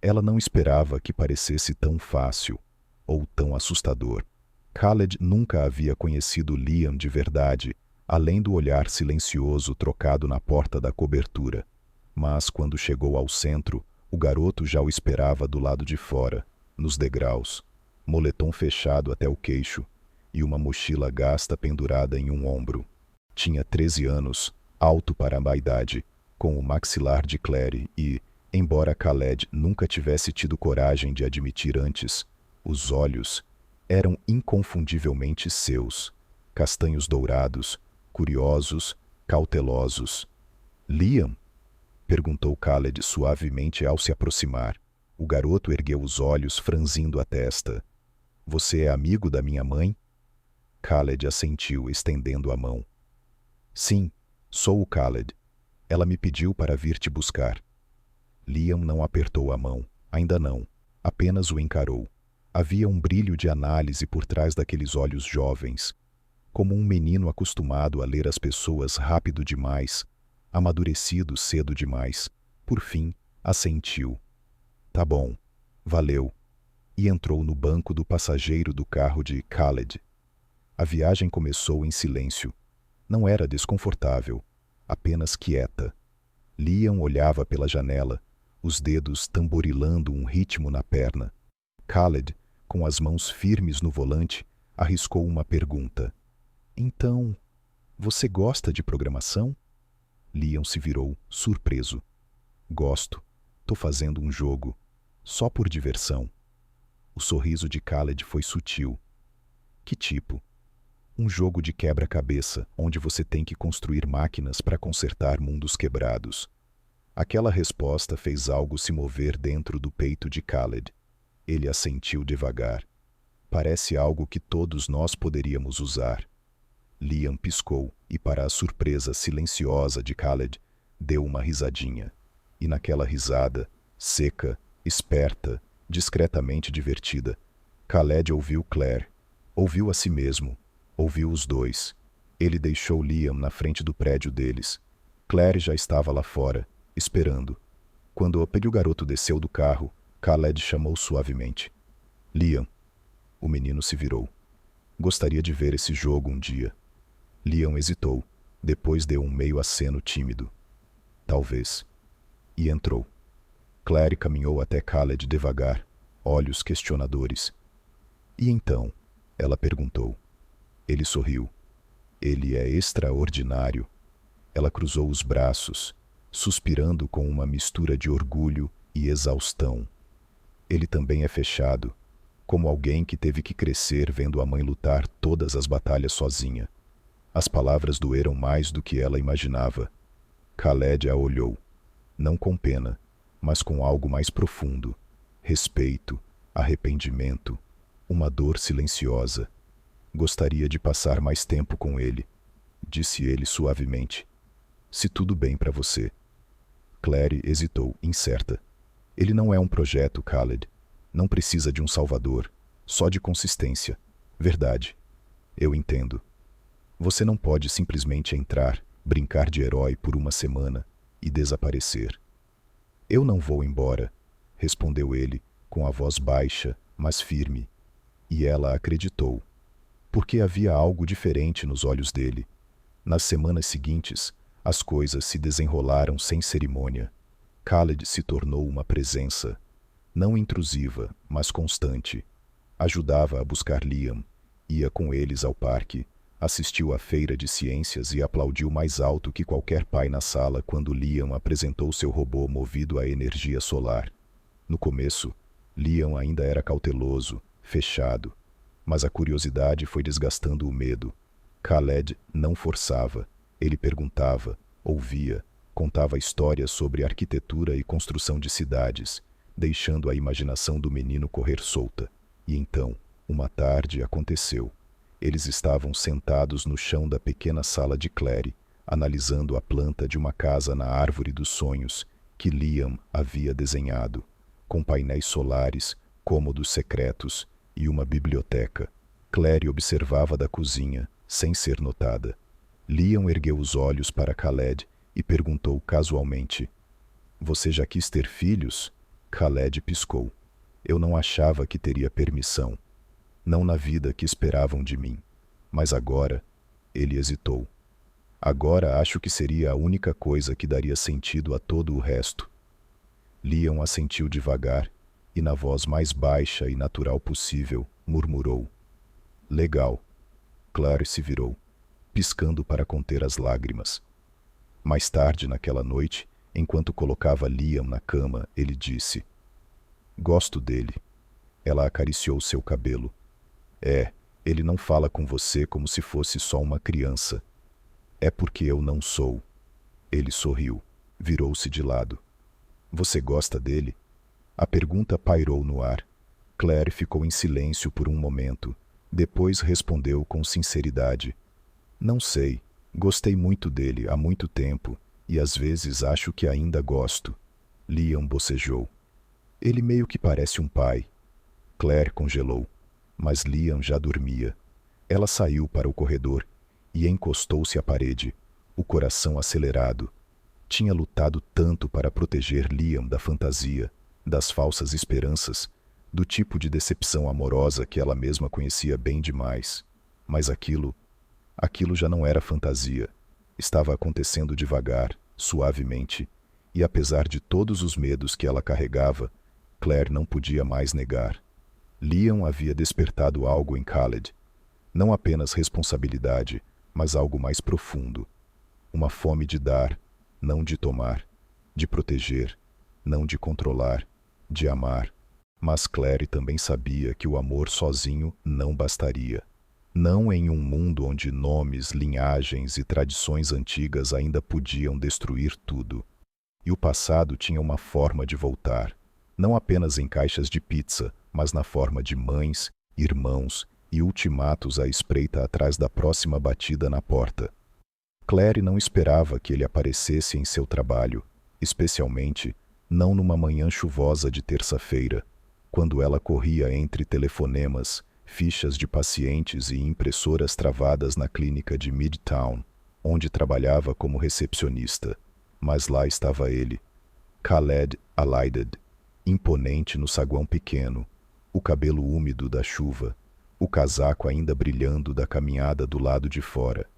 Ela não esperava que parecesse tão fácil ou tão assustador. Khaled nunca havia conhecido Liam de verdade, além do olhar silencioso trocado na porta da cobertura. Mas quando chegou ao centro, o garoto já o esperava do lado de fora, nos degraus, moletom fechado até o queixo e uma mochila gasta pendurada em um ombro. Tinha 13 anos, alto para a idade, com o maxilar de Claire e, embora Khaled nunca tivesse tido coragem de admitir antes, os olhos eram inconfundivelmente seus, castanhos dourados, curiosos, cautelosos. Liam? Perguntou Khaled suavemente ao se aproximar. O garoto ergueu os olhos, franzindo a testa. Você é amigo da minha mãe? Khaled assentiu, estendendo a mão. Sim, sou o Khaled. Ela me pediu para vir te buscar. Liam não apertou a mão, ainda não, apenas o encarou. Havia um brilho de análise por trás daqueles olhos jovens, como um menino acostumado a ler as pessoas rápido demais, amadurecido cedo demais. Por fim, assentiu. Tá bom, valeu. E entrou no banco do passageiro do carro de Khaled. A viagem começou em silêncio. Não era desconfortável, apenas quieta. Liam olhava pela janela, os dedos tamborilando um ritmo na perna. Khaled, com as mãos firmes no volante, arriscou uma pergunta. Então, você gosta de programação? Liam se virou, surpreso. Gosto. Tô fazendo um jogo. Só por diversão. O sorriso de Khaled foi sutil. Que tipo? Um jogo de quebra-cabeça, onde você tem que construir máquinas para consertar mundos quebrados. Aquela resposta fez algo se mover dentro do peito de Khaled. Ele assentiu devagar. Parece algo que todos nós poderíamos usar. Liam piscou e, para a surpresa silenciosa de Khaled, deu uma risadinha. E naquela risada, seca, esperta, discretamente divertida, Khaled ouviu Claire, ouviu a si mesmo, ouviu os dois. Ele deixou Liam na frente do prédio deles. Claire já estava lá fora, esperando. Quando o garoto desceu do carro, Khaled chamou suavemente. Liam. O menino se virou. Gostaria de ver esse jogo um dia. Liam hesitou, depois deu um meio aceno tímido. Talvez. E entrou. Claire caminhou até Khaled devagar, olhos questionadores. E então? Ela perguntou. Ele sorriu. Ele é extraordinário. Ela cruzou os braços, suspirando com uma mistura de orgulho e exaustão. Ele também é fechado, como alguém que teve que crescer vendo a mãe lutar todas as batalhas sozinha. As palavras doeram mais do que ela imaginava. Khaled a olhou, não com pena, mas com algo mais profundo. Respeito, arrependimento, uma dor silenciosa. Gostaria de passar mais tempo com ele, disse ele suavemente. Se tudo bem para você. Claire hesitou, incerta. Ele não é um projeto, Khaled. Não precisa de um salvador, só de consistência. Verdade. Eu entendo. Você não pode simplesmente entrar, brincar de herói por uma semana e desaparecer. Eu não vou embora, respondeu ele, com a voz baixa, mas firme. E ela acreditou, porque havia algo diferente nos olhos dele. Nas semanas seguintes, as coisas se desenrolaram sem cerimônia. Khaled se tornou uma presença, não intrusiva, mas constante. Ajudava a buscar Liam, ia com eles ao parque, assistiu à feira de ciências e aplaudiu mais alto que qualquer pai na sala quando Liam apresentou seu robô movido a energia solar. No começo, Liam ainda era cauteloso, fechado, mas a curiosidade foi desgastando o medo. Khaled não forçava, ele perguntava, ouvia, contava histórias sobre arquitetura e construção de cidades, deixando a imaginação do menino correr solta. E então, uma tarde aconteceu. Eles estavam sentados no chão da pequena sala de Clary, analisando a planta de uma casa na árvore dos sonhos que Liam havia desenhado, com painéis solares, cômodos secretos e uma biblioteca. Clary observava da cozinha, sem ser notada. Liam ergueu os olhos para Khaled e perguntou casualmente: "Você já quis ter filhos?" Khaled piscou. "Eu não achava que teria permissão. Não na vida que esperavam de mim. Mas agora..." Ele hesitou. "Agora acho que seria a única coisa que daria sentido a todo o resto." Liam assentiu devagar e, na voz mais baixa e natural possível, murmurou: "Legal." Clary se virou, piscando para conter as lágrimas. Mais tarde naquela noite, enquanto colocava Liam na cama, ele disse: "Gosto dele." Ela acariciou seu cabelo. Ele não fala com você como se fosse só uma criança." "É porque eu não sou." Ele sorriu, virou-se de lado. "Você gosta dele?" A pergunta pairou no ar. Clary ficou em silêncio por um momento. Depois respondeu com sinceridade: "Não sei. Gostei muito dele há muito tempo, e às vezes acho que ainda gosto." Liam bocejou. "Ele meio que parece um pai." Clary congelou, mas Liam já dormia. Ela saiu para o corredor e encostou-se à parede, o coração acelerado. Tinha lutado tanto para proteger Liam da fantasia, das falsas esperanças, do tipo de decepção amorosa que ela mesma conhecia bem demais. Mas aquilo já não era fantasia. Estava acontecendo devagar, suavemente, e apesar de todos os medos que ela carregava, Clary não podia mais negar. Liam havia despertado algo em Khaled. Não apenas responsabilidade, mas algo mais profundo. Uma fome de dar, não de tomar, de proteger, não de controlar, de amar. Mas Clary também sabia que o amor sozinho não bastaria. Não em um mundo onde nomes, linhagens e tradições antigas ainda podiam destruir tudo. E o passado tinha uma forma de voltar, não apenas em caixas de pizza, mas na forma de mães, irmãos e ultimatos à espreita atrás da próxima batida na porta. Clary não esperava que ele aparecesse em seu trabalho, especialmente não numa manhã chuvosa de terça-feira, quando ela corria entre telefonemas, fichas de pacientes e impressoras travadas na clínica de Midtown, onde trabalhava como recepcionista. Mas lá estava ele, Khaled Al-Aided, imponente no saguão pequeno, o cabelo úmido da chuva, o casaco ainda brilhando da caminhada do lado de fora.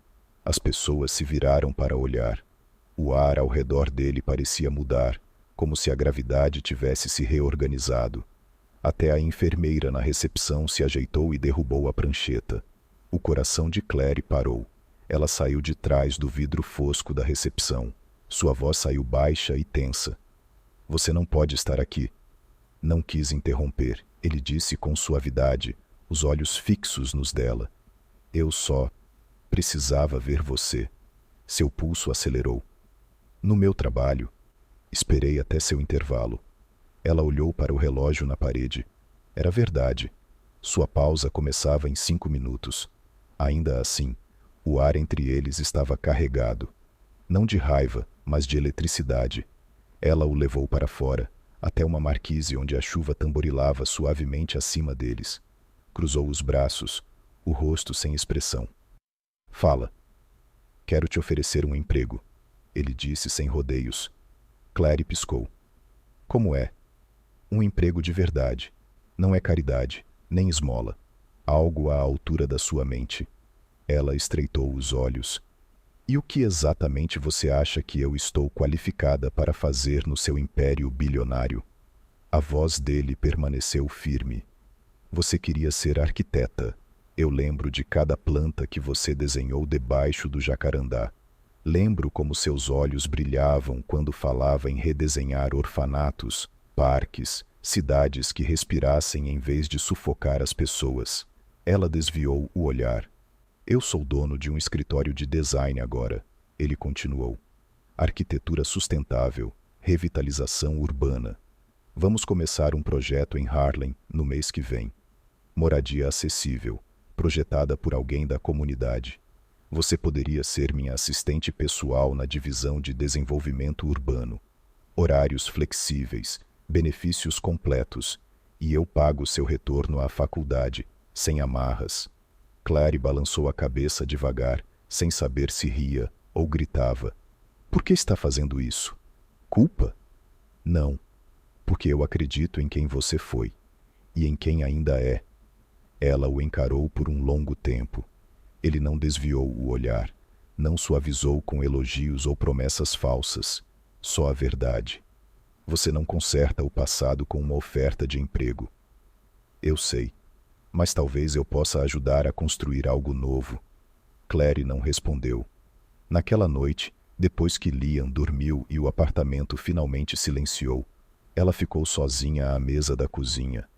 As pessoas se viraram para olhar. O ar ao redor dele parecia mudar, como se a gravidade tivesse se reorganizado. Até a enfermeira na recepção se ajeitou e derrubou a prancheta. O coração de Clary parou. Ela saiu de trás do vidro fosco da recepção. Sua voz saiu baixa e tensa. "Você não pode estar aqui." Não quis interromper. Ele disse com suavidade, os olhos fixos nos dela. "Eu só precisava ver você." Seu pulso acelerou. "No meu trabalho." Esperei até seu intervalo. Ela olhou para o relógio na parede. Era verdade. Sua pausa começava em 5 minutos. Ainda assim, o ar entre eles estava carregado. Não de raiva, mas de eletricidade. Ela o levou para fora, até uma marquise onde a chuva tamborilava suavemente acima deles. Cruzou os braços, o rosto sem expressão. Fala. Quero te oferecer um emprego, ele disse sem rodeios. Clary piscou. Como é? Um emprego de verdade. Não é caridade, nem esmola. Algo à altura da sua mente. Ela estreitou os olhos. E o que exatamente você acha que eu estou qualificada para fazer no seu império bilionário? A voz dele permaneceu firme. Você queria ser arquiteta. Eu lembro de cada planta que você desenhou debaixo do jacarandá. Lembro como seus olhos brilhavam quando falava em redesenhar orfanatos, parques, cidades que respirassem em vez de sufocar as pessoas. Ela desviou o olhar. Eu sou dono de um escritório de design agora, ele continuou. Arquitetura sustentável, revitalização urbana. Vamos começar um projeto em Harlem no mês que vem. Moradia acessível, projetada por alguém da comunidade. Você poderia ser minha assistente pessoal na divisão de desenvolvimento urbano. Horários flexíveis, benefícios completos, e eu pago seu retorno à faculdade, sem amarras. Clary balançou a cabeça devagar, sem saber se ria ou gritava. Por que está fazendo isso? Culpa? Não, porque eu acredito em quem você foi, e em quem ainda é. Ela o encarou por um longo tempo. Ele não desviou o olhar, não suavizou com elogios ou promessas falsas, só a verdade. Você não conserta o passado com uma oferta de emprego. Eu sei, mas talvez eu possa ajudar a construir algo novo. Clary não respondeu. Naquela noite, depois que Liam dormiu e o apartamento finalmente silenciou, ela ficou sozinha à mesa da cozinha.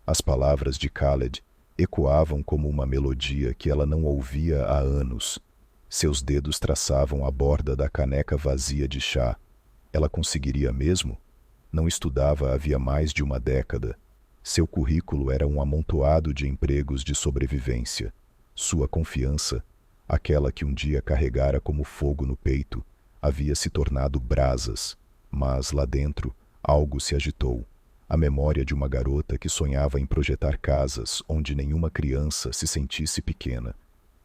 As palavras de Khaled ecoavam como uma melodia que ela não ouvia há anos. Seus dedos traçavam a borda da caneca vazia de chá. Ela conseguiria mesmo? Não estudava havia mais de uma década. Seu currículo era um amontoado de empregos de sobrevivência. Sua confiança, aquela que um dia carregara como fogo no peito, havia se tornado brasas. Mas, lá dentro, algo se agitou. A memória de uma garota que sonhava em projetar casas onde nenhuma criança se sentisse pequena.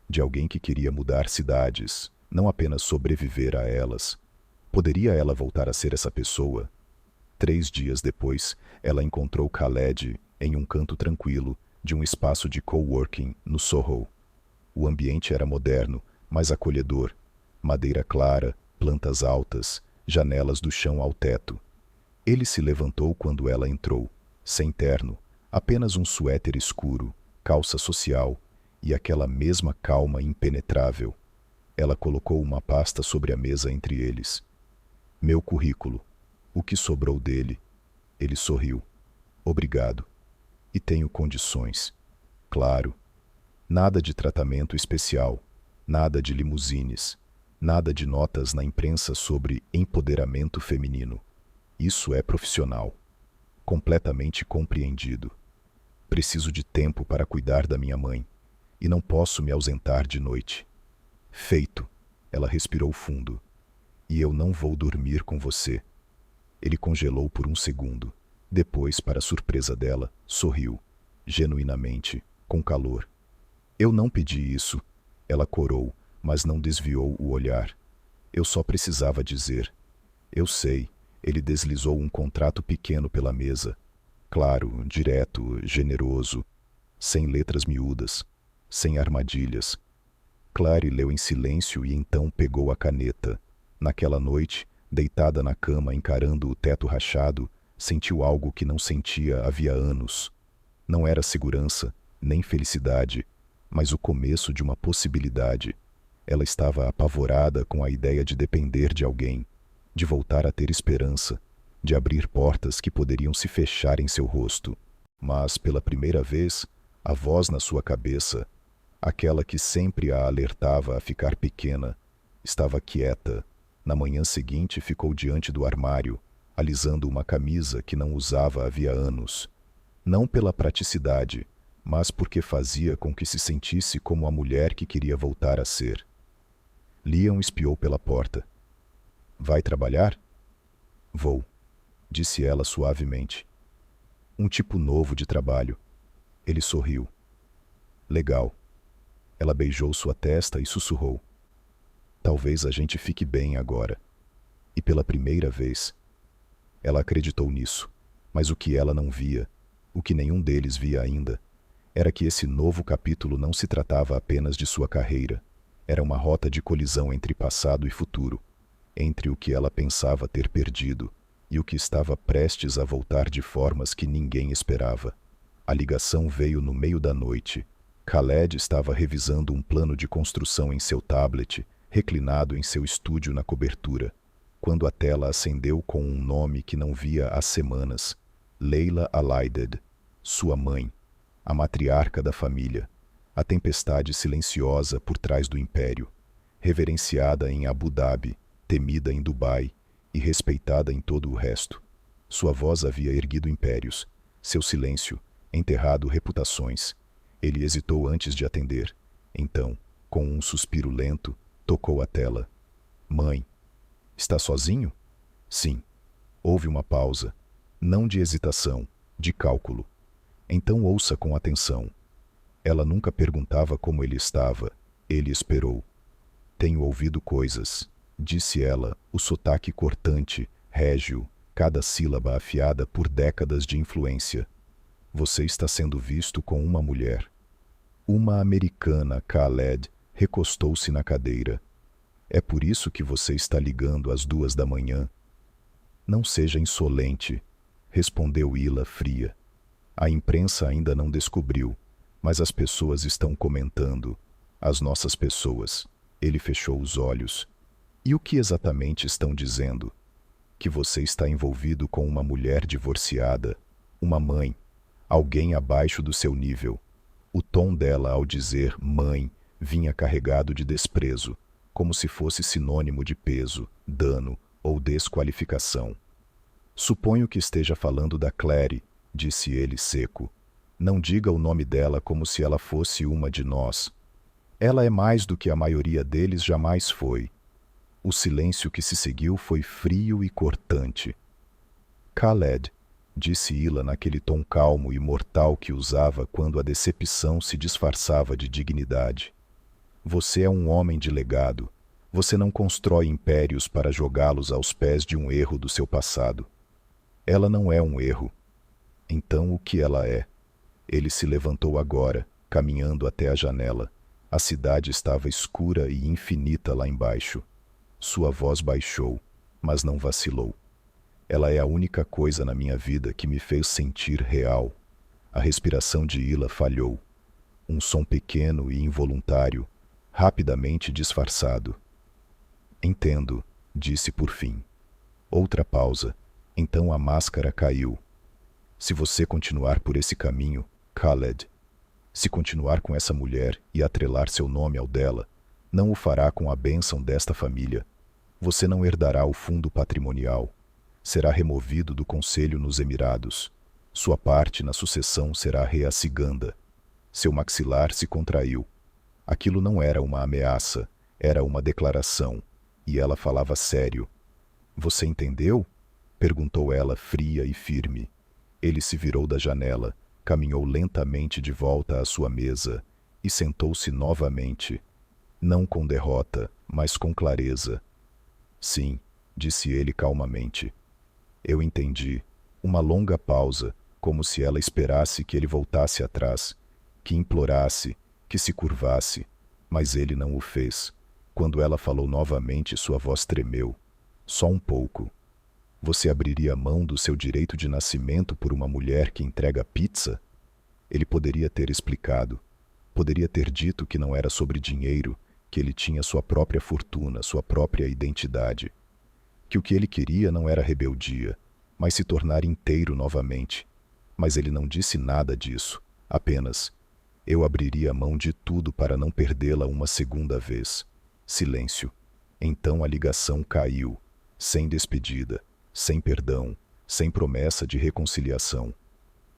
De alguém que queria mudar cidades, não apenas sobreviver a elas. Poderia ela voltar a ser essa pessoa? 3 dias depois, ela encontrou Khaled em um canto tranquilo de um espaço de coworking no Soho. O ambiente era moderno, mas acolhedor. Madeira clara, plantas altas, janelas do chão ao teto. Ele se levantou quando ela entrou, sem terno, apenas um suéter escuro, calça social e aquela mesma calma impenetrável. Ela colocou uma pasta sobre a mesa entre eles. Meu currículo. O que sobrou dele? Ele sorriu. Obrigado. E tenho condições. Claro. Nada de tratamento especial, nada de limusines, nada de notas na imprensa sobre empoderamento feminino. Isso é profissional. Completamente compreendido. Preciso de tempo para cuidar da minha mãe, e não posso me ausentar de noite. Feito. Ela respirou fundo. E eu não vou dormir com você. Ele congelou por um segundo. Depois, para surpresa dela, sorriu, genuinamente, com calor. Eu não pedi isso. Ela corou, mas não desviou o olhar. Eu só precisava dizer. Eu sei. Ele deslizou um contrato pequeno pela mesa. Claro, direto, generoso, sem letras miúdas, sem armadilhas. Clary leu em silêncio e então pegou a caneta. Naquela noite, deitada na cama encarando o teto rachado, sentiu algo que não sentia havia anos. Não era segurança, nem felicidade, mas o começo de uma possibilidade. Ela estava apavorada com a ideia de depender de alguém, de voltar a ter esperança, de abrir portas que poderiam se fechar em seu rosto. Mas, pela primeira vez, a voz na sua cabeça, aquela que sempre a alertava a ficar pequena, estava quieta. Na manhã seguinte ficou diante do armário, alisando uma camisa que não usava havia anos. Não pela praticidade, mas porque fazia com que se sentisse como a mulher que queria voltar a ser. Liam espiou pela porta. Vai trabalhar? Vou, disse ela suavemente. Um tipo novo de trabalho. Ele sorriu. Legal. Ela beijou sua testa e sussurrou: "Talvez a gente fique bem agora." E pela primeira vez, ela acreditou nisso. Mas o que ela não via, o que nenhum deles via ainda, era que esse novo capítulo não se tratava apenas de sua carreira. Era uma rota de colisão entre passado e futuro, entre o que ela pensava ter perdido e o que estava prestes a voltar de formas que ninguém esperava. A ligação veio no meio da noite. Khaled estava revisando um plano de construção em seu tablet, reclinado em seu estúdio na cobertura, quando a tela acendeu com um nome que não via há semanas: Leila Alaided, sua mãe, a matriarca da família, a tempestade silenciosa por trás do império, reverenciada em Abu Dhabi, temida em Dubai e respeitada em todo o resto. Sua voz havia erguido impérios, seu silêncio enterrado reputações. Ele hesitou antes de atender. Então, com um suspiro lento, tocou a tela. "Mãe, está sozinho?" "Sim." Houve uma pausa, não de hesitação, de cálculo. "Então ouça com atenção." Ela nunca perguntava como ele estava. Ele esperou. "Tenho ouvido coisas", disse ela, o sotaque cortante, régio, cada sílaba afiada por décadas de influência. "Você está sendo visto com uma mulher." Uma americana, Khaled, recostou-se na cadeira. "É por isso que você está ligando às 2 da manhã?" "Não seja insolente", respondeu Hila fria. "A imprensa ainda não descobriu, mas as pessoas estão comentando. As nossas pessoas." Ele fechou os olhos. "E o que exatamente estão dizendo?" "Que você está envolvido com uma mulher divorciada, uma mãe, alguém abaixo do seu nível." O tom dela ao dizer "mãe" vinha carregado de desprezo, como se fosse sinônimo de peso, dano ou desqualificação. "Suponho que esteja falando da Clary", disse ele seco. "Não diga o nome dela como se ela fosse uma de nós. Ela é mais do que a maioria deles jamais foi." O silêncio que se seguiu foi frio e cortante. "Khaled", disse Hila naquele tom calmo e mortal que usava quando a decepção se disfarçava de dignidade. "Você é um homem de legado. Você não constrói impérios para jogá-los aos pés de um erro do seu passado. Ela não é um erro." "Então o que ela é?" Ele se levantou agora, caminhando até a janela. A cidade estava escura e infinita lá embaixo. Sua voz baixou, mas não vacilou. "Ela é a única coisa na minha vida que me fez sentir real." A respiração de Hila falhou. Um som pequeno e involuntário, rapidamente disfarçado. "Entendo", disse por fim. Outra pausa. Então a máscara caiu. "Se você continuar por esse caminho, Khaled, se continuar com essa mulher e atrelar seu nome ao dela, não o fará com a bênção desta família. Você não herdará o fundo patrimonial. Será removido do conselho nos Emirados. Sua parte na sucessão será reaciganda." Seu maxilar se contraiu. Aquilo não era uma ameaça, era uma declaração, e ela falava sério. "Você entendeu?" perguntou ela fria e firme. Ele se virou da janela, caminhou lentamente de volta à sua mesa e sentou-se novamente, não com derrota, mas com clareza. "Sim", disse ele calmamente. "Eu entendi." Uma longa pausa, como se ela esperasse que ele voltasse atrás, que implorasse, que se curvasse, mas ele não o fez. Quando ela falou novamente, sua voz tremeu. "Só um pouco. Você abriria mão do seu direito de nascimento por uma mulher que entrega pizza?" Ele poderia ter explicado. Poderia ter dito que não era sobre dinheiro, que ele tinha sua própria fortuna, sua própria identidade. Que o que ele queria não era rebeldia, mas se tornar inteiro novamente. Mas ele não disse nada disso. Apenas: "Eu abriria mão de tudo para não perdê-la uma segunda vez." Silêncio. Então a ligação caiu, sem despedida, sem perdão, sem promessa de reconciliação.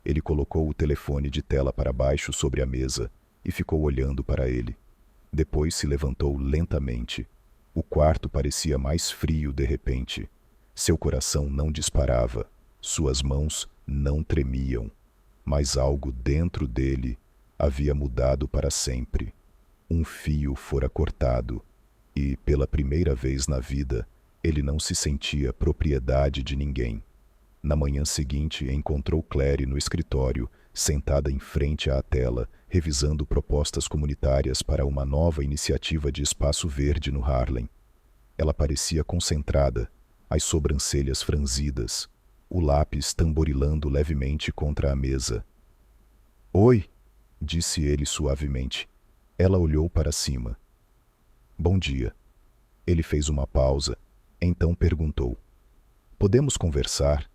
Ele colocou o telefone de tela para baixo sobre a mesa e ficou olhando para ele. Depois se levantou lentamente. O quarto parecia mais frio de repente. Seu coração não disparava, suas mãos não tremiam, mas algo dentro dele havia mudado para sempre. Um fio fora cortado, e, pela primeira vez na vida, ele não se sentia propriedade de ninguém. Na manhã seguinte, encontrou Claire no escritório, sentada em frente à tela, revisando propostas comunitárias para uma nova iniciativa de espaço verde no Harlem. Ela parecia concentrada, as sobrancelhas franzidas, o lápis tamborilando levemente contra a mesa. "Oi", disse ele suavemente. Ela olhou para cima. "Bom dia." Ele fez uma pausa, então perguntou: "Podemos conversar?"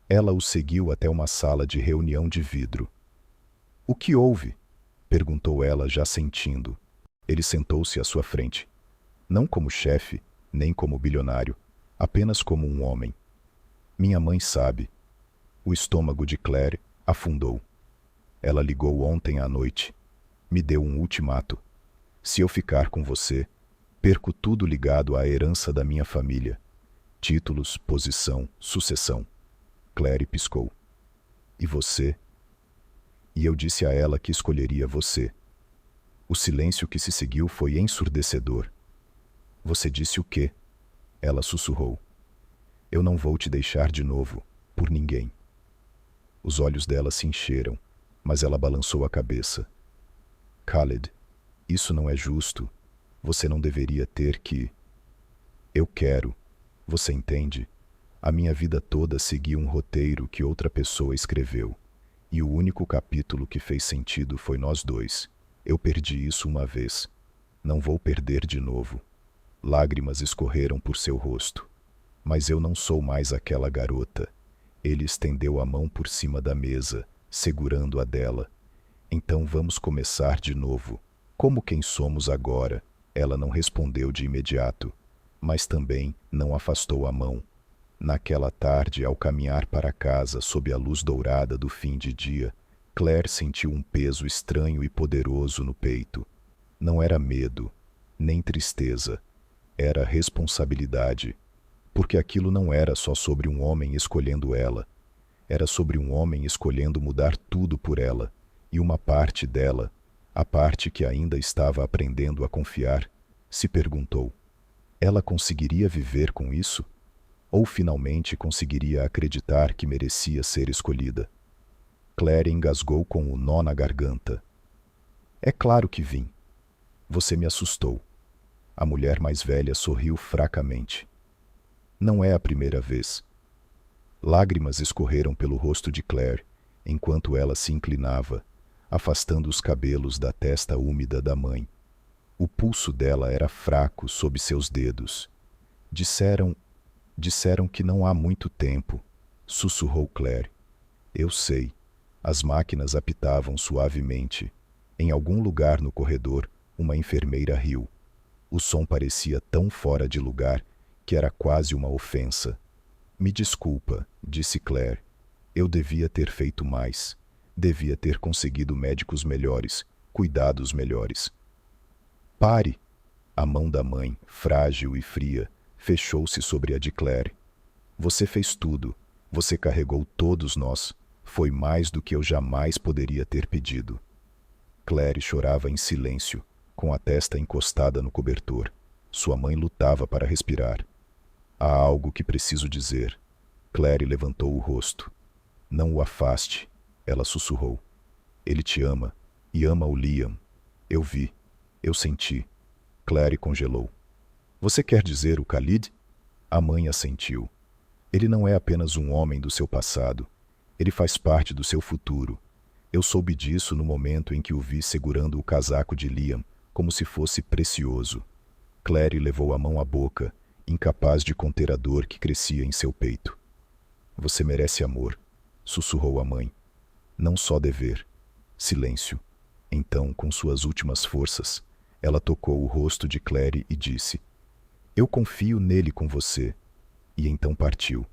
Ela o seguiu até uma sala de reunião de vidro. "O que houve?" perguntou ela, já sentindo. Ele sentou-se à sua frente. Não como chefe, nem como bilionário, apenas como um homem. "Minha mãe sabe." O estômago de Claire afundou. "Ela ligou ontem à noite. Me deu um ultimato. Se eu ficar com você, perco tudo ligado à herança da minha família. Títulos, posição, sucessão." Claire piscou. "E você?" "E eu disse a ela que escolheria você." O silêncio que se seguiu foi ensurdecedor. "Você disse o quê?" Ela sussurrou. "Eu não vou te deixar de novo, por ninguém." Os olhos dela se encheram, mas ela balançou a cabeça. "Khaled, isso não é justo. Você não deveria ter que..." "Eu quero. Você entende? A minha vida toda seguia um roteiro que outra pessoa escreveu. E o único capítulo que fez sentido foi nós dois. Eu perdi isso uma vez. Não vou perder de novo." Lágrimas escorreram por seu rosto. "Mas eu não sou mais aquela garota." Ele estendeu a mão por cima da mesa, segurando a dela. "Então vamos começar de novo. Como quem somos agora." Ela não respondeu de imediato, mas também não afastou a mão. Naquela tarde, ao caminhar para casa sob a luz dourada do fim de dia, Claire sentiu um peso estranho e poderoso no peito. Não era medo, nem tristeza. Era responsabilidade. Porque aquilo não era só sobre um homem escolhendo ela. Era sobre um homem escolhendo mudar tudo por ela. E uma parte dela, a parte que ainda estava aprendendo a confiar, se perguntou: ela conseguiria viver com isso? Ou finalmente conseguiria acreditar que merecia ser escolhida? Claire engasgou com o nó na garganta. "É claro que vim. Você me assustou." A mulher mais velha sorriu fracamente. "Não é a primeira vez." Lágrimas escorreram pelo rosto de Claire, enquanto ela se inclinava, afastando os cabelos da testa úmida da mãe. O pulso dela era fraco sob seus dedos. Disseram que não há muito tempo", sussurrou Claire. "Eu sei." As máquinas apitavam suavemente. Em algum lugar no corredor, uma enfermeira riu. O som parecia tão fora de lugar que era quase uma ofensa. "Me desculpa", disse Claire. "Eu devia ter feito mais. Devia ter conseguido médicos melhores, cuidados melhores." "Pare!" A mão da mãe, frágil e fria, fechou-se sobre a de Claire. "Você fez tudo. Você carregou todos nós. Foi mais do que eu jamais poderia ter pedido." Claire chorava em silêncio, com a testa encostada no cobertor. Sua mãe lutava para respirar. "Há algo que preciso dizer." Claire levantou o rosto. "Não o afaste", ela sussurrou. "Ele te ama, e ama o Liam. Eu vi. Eu senti." Claire congelou. "Você quer dizer o Khalid?" A mãe assentiu. "Ele não é apenas um homem do seu passado. Ele faz parte do seu futuro. Eu soube disso no momento em que o vi segurando o casaco de Liam, como se fosse precioso." Claire levou a mão à boca, incapaz de conter a dor que crescia em seu peito. "Você merece amor", sussurrou a mãe. "Não só dever." Silêncio. Então, com suas últimas forças, ela tocou o rosto de Claire e disse: "Eu confio nele com você." E então partiu,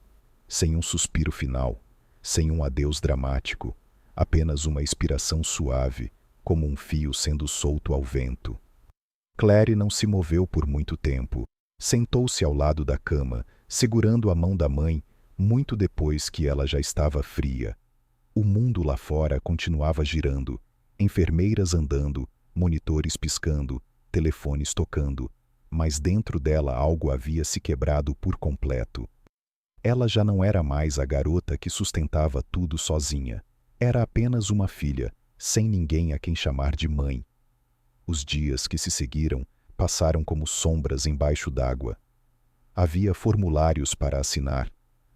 sem um suspiro final, sem um adeus dramático, apenas uma expiração suave, como um fio sendo solto ao vento. Claire não se moveu por muito tempo. Sentou-se ao lado da cama, segurando a mão da mãe, muito depois que ela já estava fria. O mundo lá fora continuava girando, enfermeiras andando, monitores piscando, telefones tocando, mas dentro dela algo havia se quebrado por completo. Ela já não era mais a garota que sustentava tudo sozinha. Era apenas uma filha, sem ninguém a quem chamar de mãe. Os dias que se seguiram passaram como sombras embaixo d'água. Havia formulários para assinar,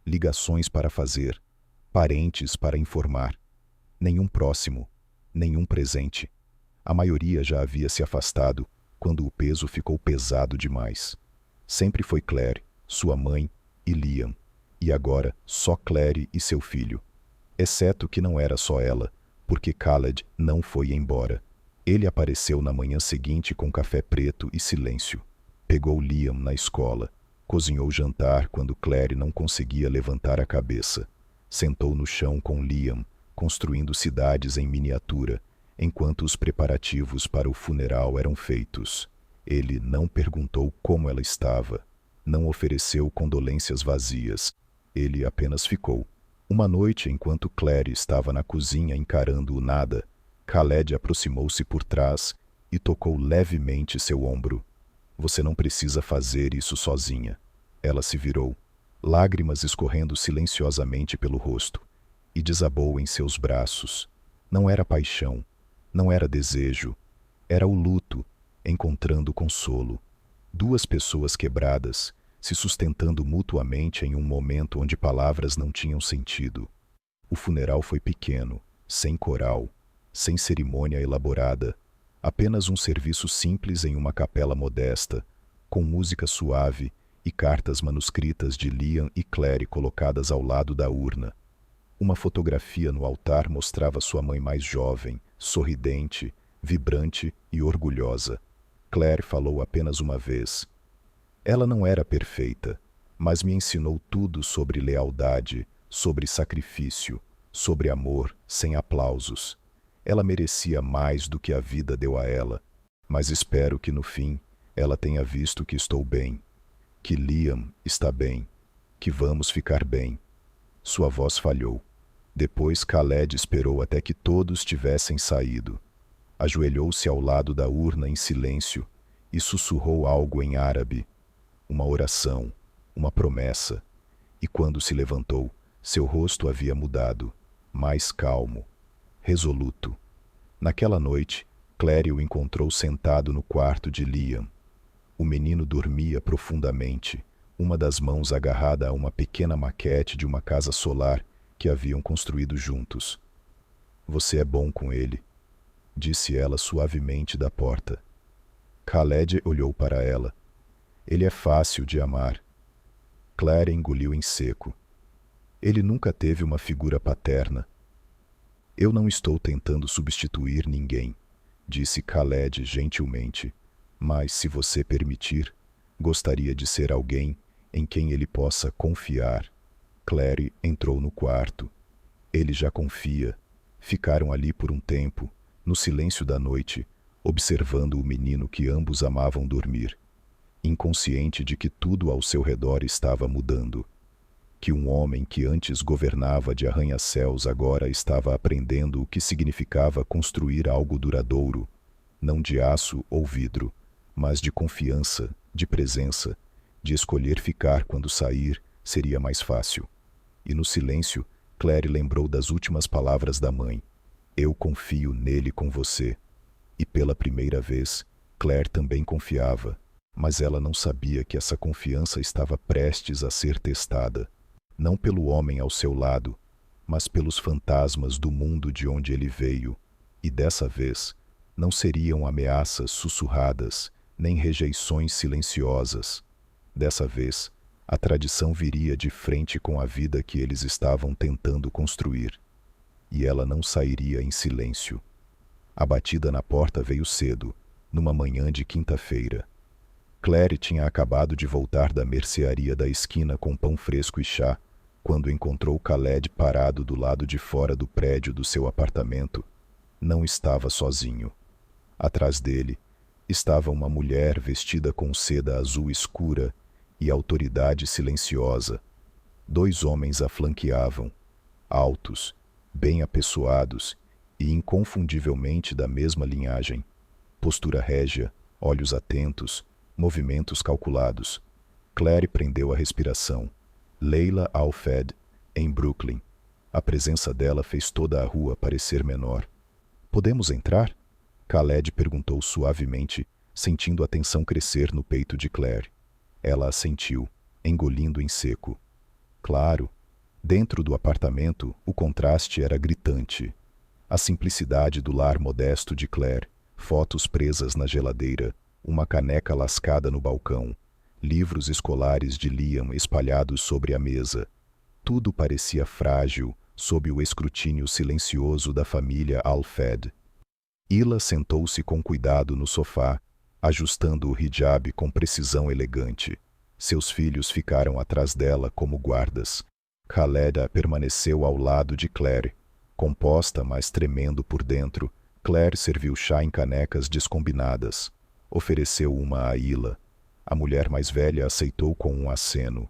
ligações para fazer, parentes para informar. Nenhum próximo, nenhum presente. A maioria já havia se afastado quando o peso ficou pesado demais. Sempre foi Claire, sua mãe e Liam, e agora só Claire e seu filho. Exceto que não era só ela, porque Khaled não foi embora. Ele apareceu na manhã seguinte com café preto e silêncio. Pegou Liam na escola, cozinhou jantar quando Claire não conseguia levantar a cabeça. Sentou no chão com Liam, construindo cidades em miniatura, enquanto os preparativos para o funeral eram feitos. Ele não perguntou como ela estava, não ofereceu condolências vazias. Ele apenas ficou. Uma noite, enquanto Claire estava na cozinha encarando o nada, Khaled aproximou-se por trás e tocou levemente seu ombro. Você não precisa fazer isso sozinha. Ela se virou, lágrimas escorrendo silenciosamente pelo rosto, e desabou em seus braços. Não era paixão, não era desejo, era o luto, encontrando consolo. Duas pessoas quebradas, se sustentando mutuamente em um momento onde palavras não tinham sentido. O funeral foi pequeno, sem coral, sem cerimônia elaborada, apenas um serviço simples em uma capela modesta, com música suave e cartas manuscritas de Liam e Claire colocadas ao lado da urna. Uma fotografia no altar mostrava sua mãe mais jovem, sorridente, vibrante e orgulhosa. Claire falou apenas uma vez. Ela não era perfeita, mas me ensinou tudo sobre lealdade, sobre sacrifício, sobre amor sem aplausos. Ela merecia mais do que a vida deu a ela, mas espero que no fim ela tenha visto que estou bem, que Liam está bem, que vamos ficar bem. Sua voz falhou. Depois Khaled esperou até que todos tivessem saído. Ajoelhou-se ao lado da urna em silêncio e sussurrou algo em árabe. Uma oração, uma promessa. E quando se levantou, seu rosto havia mudado, mais calmo, resoluto. Naquela noite, Claire o encontrou sentado no quarto de Liam. O menino dormia profundamente, uma das mãos agarrada a uma pequena maquete de uma casa solar que haviam construído juntos. Você é bom com ele, disse ela suavemente da porta. Khaled olhou para ela. Ele é fácil de amar. Claire engoliu em seco. Ele nunca teve uma figura paterna. Eu não estou tentando substituir ninguém, disse Khaled gentilmente, mas, se você permitir, gostaria de ser alguém em quem ele possa confiar. Claire entrou no quarto. Ele já confia. Ficaram ali por um tempo, no silêncio da noite, observando o menino que ambos amavam dormir, inconsciente de que tudo ao seu redor estava mudando. Que um homem que antes governava de arranha-céus agora estava aprendendo o que significava construir algo duradouro, não de aço ou vidro, mas de confiança, de presença, de escolher ficar quando sair seria mais fácil. E no silêncio, Claire lembrou das últimas palavras da mãe. Eu confio nele com você. E pela primeira vez, Claire também confiava, mas ela não sabia que essa confiança estava prestes a ser testada. Não pelo homem ao seu lado, mas pelos fantasmas do mundo de onde ele veio, e dessa vez não seriam ameaças sussurradas, nem rejeições silenciosas. Dessa vez, a tradição viria de frente com a vida que eles estavam tentando construir, e ela não sairia em silêncio. A batida na porta veio cedo, numa manhã de quinta-feira. Claire tinha acabado de voltar da mercearia da esquina com pão fresco e chá, quando encontrou Khaled parado do lado de fora do prédio do seu apartamento. Não estava sozinho. Atrás dele estava uma mulher vestida com seda azul escura e autoridade silenciosa. Dois homens a flanqueavam, altos, bem apessoados e inconfundivelmente da mesma linhagem. Postura régia, olhos atentos, movimentos calculados. Claire prendeu a respiração. Leila Al-Fed, em Brooklyn. A presença dela fez toda a rua parecer menor. Podemos entrar? Khaled perguntou suavemente, sentindo a tensão crescer no peito de Claire. Ela assentiu, engolindo em seco. Claro. Dentro do apartamento, o contraste era gritante. A simplicidade do lar modesto de Claire, fotos presas na geladeira, uma caneca lascada no balcão, livros escolares de Liam espalhados sobre a mesa. Tudo parecia frágil sob o escrutínio silencioso da família Al-Fed. Hila sentou-se com cuidado no sofá, ajustando o hijab com precisão elegante. Seus filhos ficaram atrás dela como guardas. Khaled permaneceu ao lado de Claire. Composta, mas tremendo por dentro, Claire serviu chá em canecas descombinadas. Ofereceu uma a Hila. A mulher mais velha aceitou com um aceno.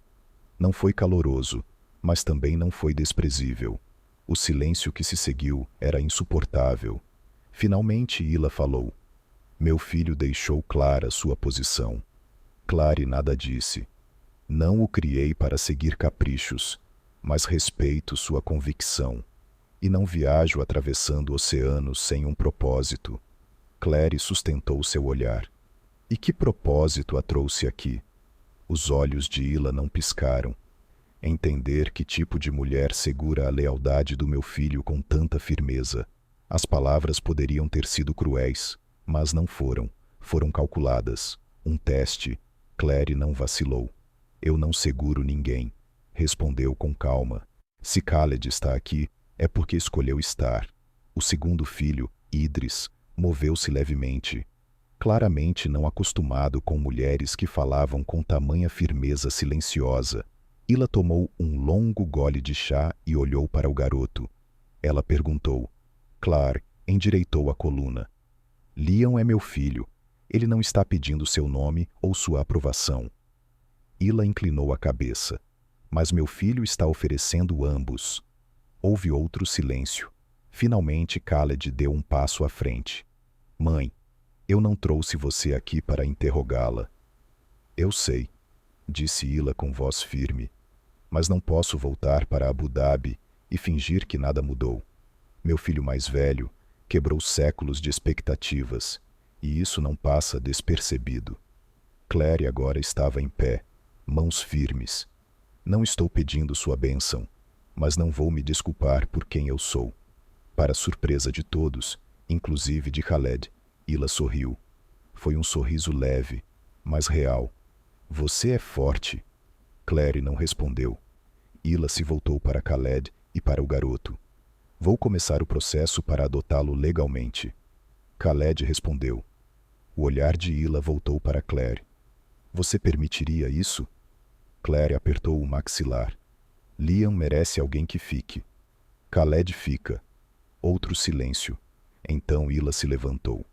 Não foi caloroso, mas também não foi desprezível. O silêncio que se seguiu era insuportável. Finalmente Hila falou. Meu filho deixou clara sua posição. Claire nada disse. Não o criei para seguir caprichos, mas respeito sua convicção. E não viajo atravessando oceanos sem um propósito. Claire sustentou seu olhar. E que propósito a trouxe aqui? Os olhos de Hila não piscaram. Entender que tipo de mulher segura a lealdade do meu filho com tanta firmeza. As palavras poderiam ter sido cruéis, mas não foram. Foram calculadas. Um teste. Claire não vacilou. Eu não seguro ninguém. Respondeu com calma. Se Khaled está aqui, é porque escolheu estar. O segundo filho, Idris, moveu-se levemente. Claramente não acostumado com mulheres que falavam com tamanha firmeza silenciosa. Hila tomou um longo gole de chá e olhou para o garoto. Ela perguntou. Claire endireitou a coluna. Liam é meu filho. Ele não está pedindo seu nome ou sua aprovação. Hila inclinou a cabeça. Mas meu filho está oferecendo ambos. Houve outro silêncio. Finalmente Khaled deu um passo à frente. Mãe, eu não trouxe você aqui para interrogá-la. Eu sei, disse Hila com voz firme. Mas não posso voltar para Abu Dhabi e fingir que nada mudou. Meu filho mais velho quebrou séculos de expectativas, e isso não passa despercebido. Claire agora estava em pé, mãos firmes. Não estou pedindo sua bênção, mas não vou me desculpar por quem eu sou. Para surpresa de todos, inclusive de Khaled, Hila sorriu. Foi um sorriso leve, mas real. Você é forte. Claire não respondeu. Hila se voltou para Khaled e para o garoto. Vou começar o processo para adotá-lo legalmente. Khaled respondeu. O olhar de Hila voltou para Claire. Você permitiria isso? Claire apertou o maxilar. Liam merece alguém que fique. Khaled fica. Outro silêncio. Então Hila se levantou.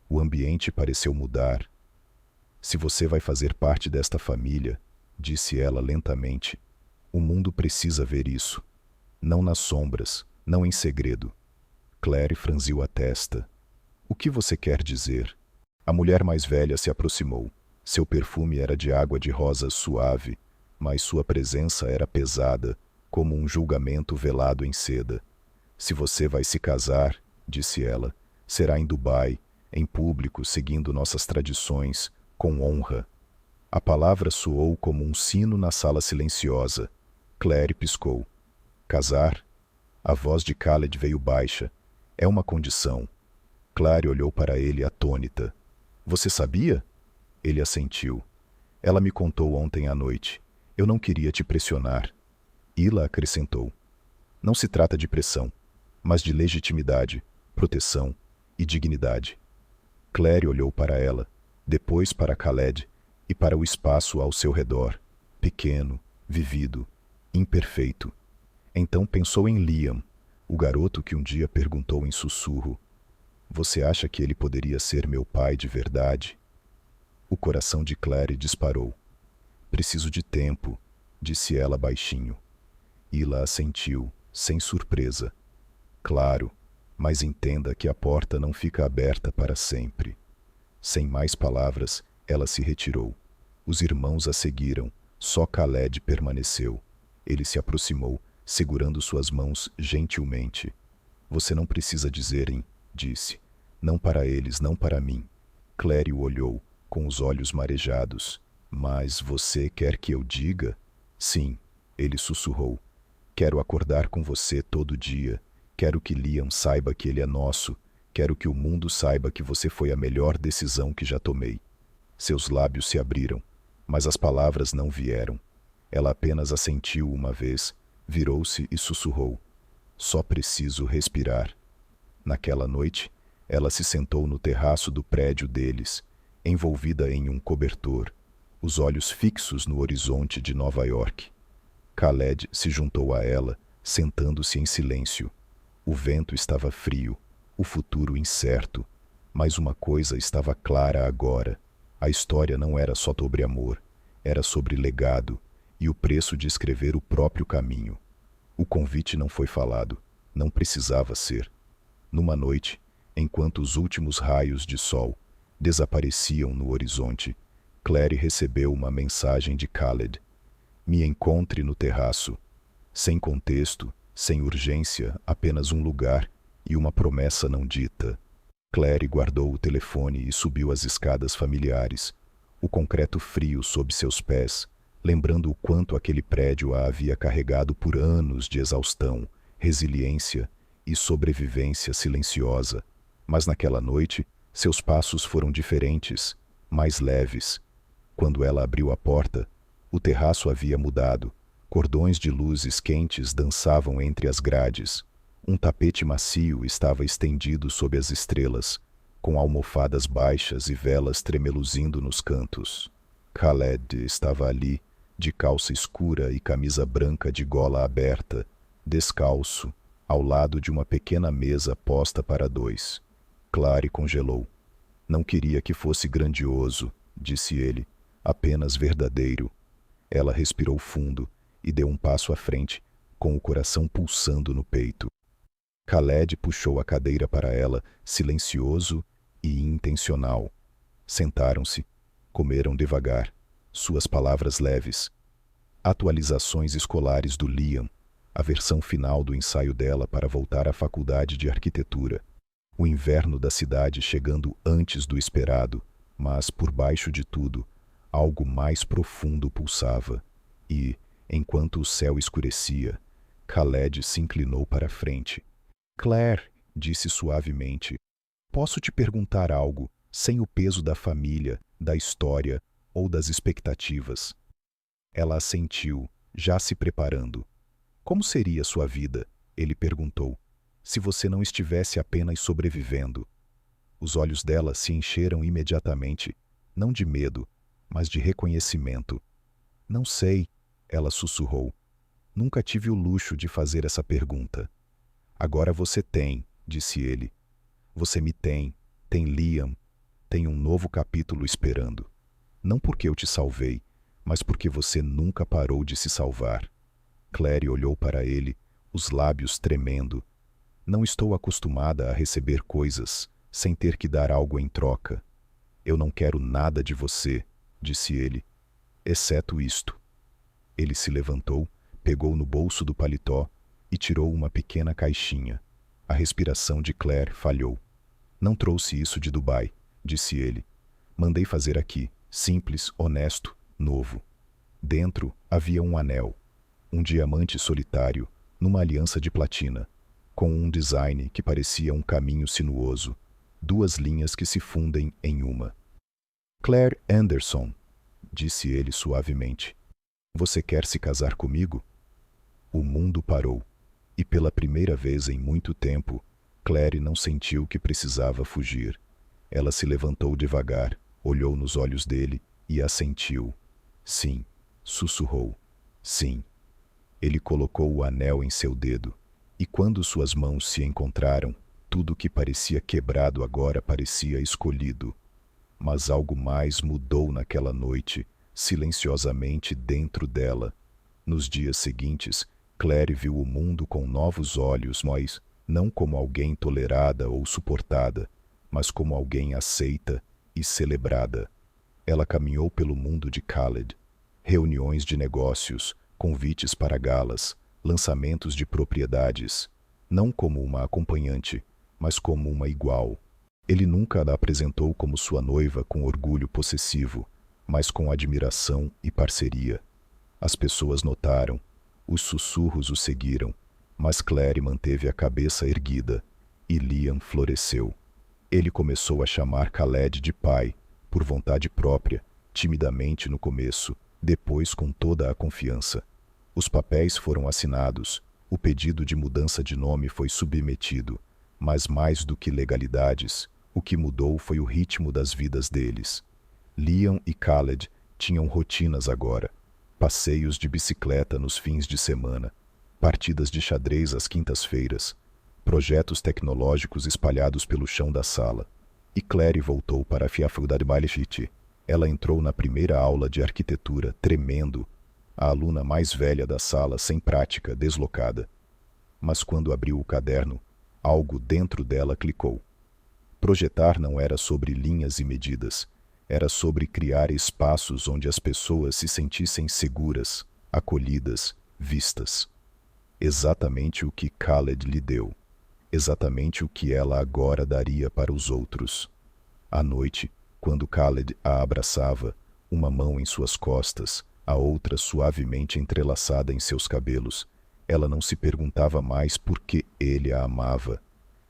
O ambiente pareceu mudar. Se você vai fazer parte desta família, disse ela lentamente, o mundo precisa ver isso. Não nas sombras, não em segredo. Claire franziu a testa. O que você quer dizer? A mulher mais velha se aproximou. Seu perfume era de água de rosa suave, mas sua presença era pesada, como um julgamento velado em seda. Se você vai se casar, disse ela, será em Dubai, em público, seguindo nossas tradições, com honra. A palavra soou como um sino na sala silenciosa. Claire piscou. Casar? A voz de Khaled veio baixa. É uma condição. Claire olhou para ele atônita. Você sabia? Ele assentiu. Ela me contou ontem à noite. Eu não queria te pressionar. Hila acrescentou. Não se trata de pressão, mas de legitimidade, proteção e dignidade. Claire olhou para ela, depois para Khaled e para o espaço ao seu redor, pequeno, vivido, imperfeito. Então pensou em Liam, o garoto que um dia perguntou em sussurro, você acha que ele poderia ser meu pai de verdade? O coração de Claire disparou. Preciso de tempo, disse ela baixinho. Hila assentiu, sem surpresa. Claro, mas entenda que a porta não fica aberta para sempre. Sem mais palavras, ela se retirou. Os irmãos a seguiram, só Khaled permaneceu. Ele se aproximou, segurando suas mãos gentilmente. Você não precisa dizerem, disse. Não para eles, não para mim. Claire o olhou, com os olhos marejados. Mas você quer que eu diga? Sim, ele sussurrou. Quero acordar com você todo dia. Quero que Liam saiba que ele é nosso. Quero que o mundo saiba que você foi a melhor decisão que já tomei. Seus lábios se abriram, mas as palavras não vieram. Ela apenas assentiu uma vez, virou-se e sussurrou. Só preciso respirar. Naquela noite, ela se sentou no terraço do prédio deles, envolvida em um cobertor, os olhos fixos no horizonte de Nova York. Khaled se juntou a ela, sentando-se em silêncio. O vento estava frio, o futuro incerto, mas uma coisa estava clara agora. A história não era só sobre amor, era sobre legado e o preço de escrever o próprio caminho. O convite não foi falado, não precisava ser. Numa noite, enquanto os últimos raios de sol desapareciam no horizonte, Claire recebeu uma mensagem de Khaled. Me encontre no terraço. Sem contexto, sem urgência, apenas um lugar e uma promessa não dita. Claire guardou o telefone e subiu as escadas familiares, o concreto frio sob seus pés, lembrando o quanto aquele prédio a havia carregado por anos de exaustão, resiliência e sobrevivência silenciosa. Mas naquela noite, seus passos foram diferentes, mais leves. Quando ela abriu a porta, o terraço havia mudado. Cordões de luzes quentes dançavam entre as grades. Um tapete macio estava estendido sob as estrelas, com almofadas baixas e velas tremeluzindo nos cantos. Khaled estava ali, de calça escura e camisa branca de gola aberta, descalço, ao lado de uma pequena mesa posta para dois. Claire congelou. Não queria que fosse grandioso, disse ele, apenas verdadeiro. Ela respirou fundo e deu um passo à frente, com o coração pulsando no peito. Khaled puxou a cadeira para ela, silencioso e intencional. Sentaram-se, comeram devagar, suas palavras leves. Atualizações escolares do Liam, a versão final do ensaio dela para voltar à faculdade de arquitetura. O inverno da cidade chegando antes do esperado, mas, por baixo de tudo, algo mais profundo pulsava. E, enquanto o céu escurecia, Khaled se inclinou para a frente. Claire, disse suavemente, posso te perguntar algo, sem o peso da família, da história ou das expectativas? Ela assentiu, já se preparando. Como seria sua vida? Ele perguntou. Se você não estivesse apenas sobrevivendo. Os olhos dela se encheram imediatamente, não de medo, mas de reconhecimento. Não sei, ela sussurrou. Nunca tive o luxo de fazer essa pergunta. Agora você tem, disse ele. Você me tem Liam, tem um novo capítulo esperando. Não porque eu te salvei, mas porque você nunca parou de se salvar. Claire olhou para ele, os lábios tremendo. Não estou acostumada a receber coisas sem ter que dar algo em troca. Eu não quero nada de você, disse ele, exceto isto. Ele se levantou, pegou no bolso do paletó e tirou uma pequena caixinha. A respiração de Claire falhou. Não trouxe isso de Dubai, disse ele. Mandei fazer aqui, simples, honesto, novo. Dentro havia um anel, um diamante solitário, numa aliança de platina, com um design que parecia um caminho sinuoso, duas linhas que se fundem em uma. Claire Anderson, disse ele suavemente. Você quer se casar comigo? O mundo parou, e pela primeira vez em muito tempo, Claire não sentiu que precisava fugir. Ela se levantou devagar, olhou nos olhos dele e assentiu. Sim, sussurrou. Sim. Ele colocou o anel em seu dedo, e quando suas mãos se encontraram, tudo que parecia quebrado agora parecia escolhido. Mas algo mais mudou naquela noite, silenciosamente dentro dela. Nos dias seguintes, Claire viu o mundo com novos olhos, mas não como alguém tolerada ou suportada, mas como alguém aceita e celebrada. Ela caminhou pelo mundo de Khaled, reuniões de negócios, convites para galas, lançamentos de propriedades, não como uma acompanhante, mas como uma igual. Ele nunca a apresentou como sua noiva com orgulho possessivo, mas com admiração e parceria. As pessoas notaram, os sussurros o seguiram, mas Claire manteve a cabeça erguida, e Liam floresceu. Ele começou a chamar Khaled de pai, por vontade própria, timidamente no começo, depois com toda a confiança. Os papéis foram assinados, o pedido de mudança de nome foi submetido, mas mais do que legalidades, o que mudou foi o ritmo das vidas deles. Liam e Khaled tinham rotinas agora, passeios de bicicleta nos fins de semana, partidas de xadrez às quintas-feiras, projetos tecnológicos espalhados pelo chão da sala. E Claire voltou para a faculdade Malechite. Ela entrou na primeira aula de arquitetura, tremendo, a aluna mais velha da sala sem prática, deslocada. Mas quando abriu o caderno, algo dentro dela clicou. Projetar não era sobre linhas e medidas, era sobre criar espaços onde as pessoas se sentissem seguras, acolhidas, vistas. Exatamente o que Khaled lhe deu. Exatamente o que ela agora daria para os outros. À noite, quando Khaled a abraçava, uma mão em suas costas, a outra suavemente entrelaçada em seus cabelos, ela não se perguntava mais por que ele a amava.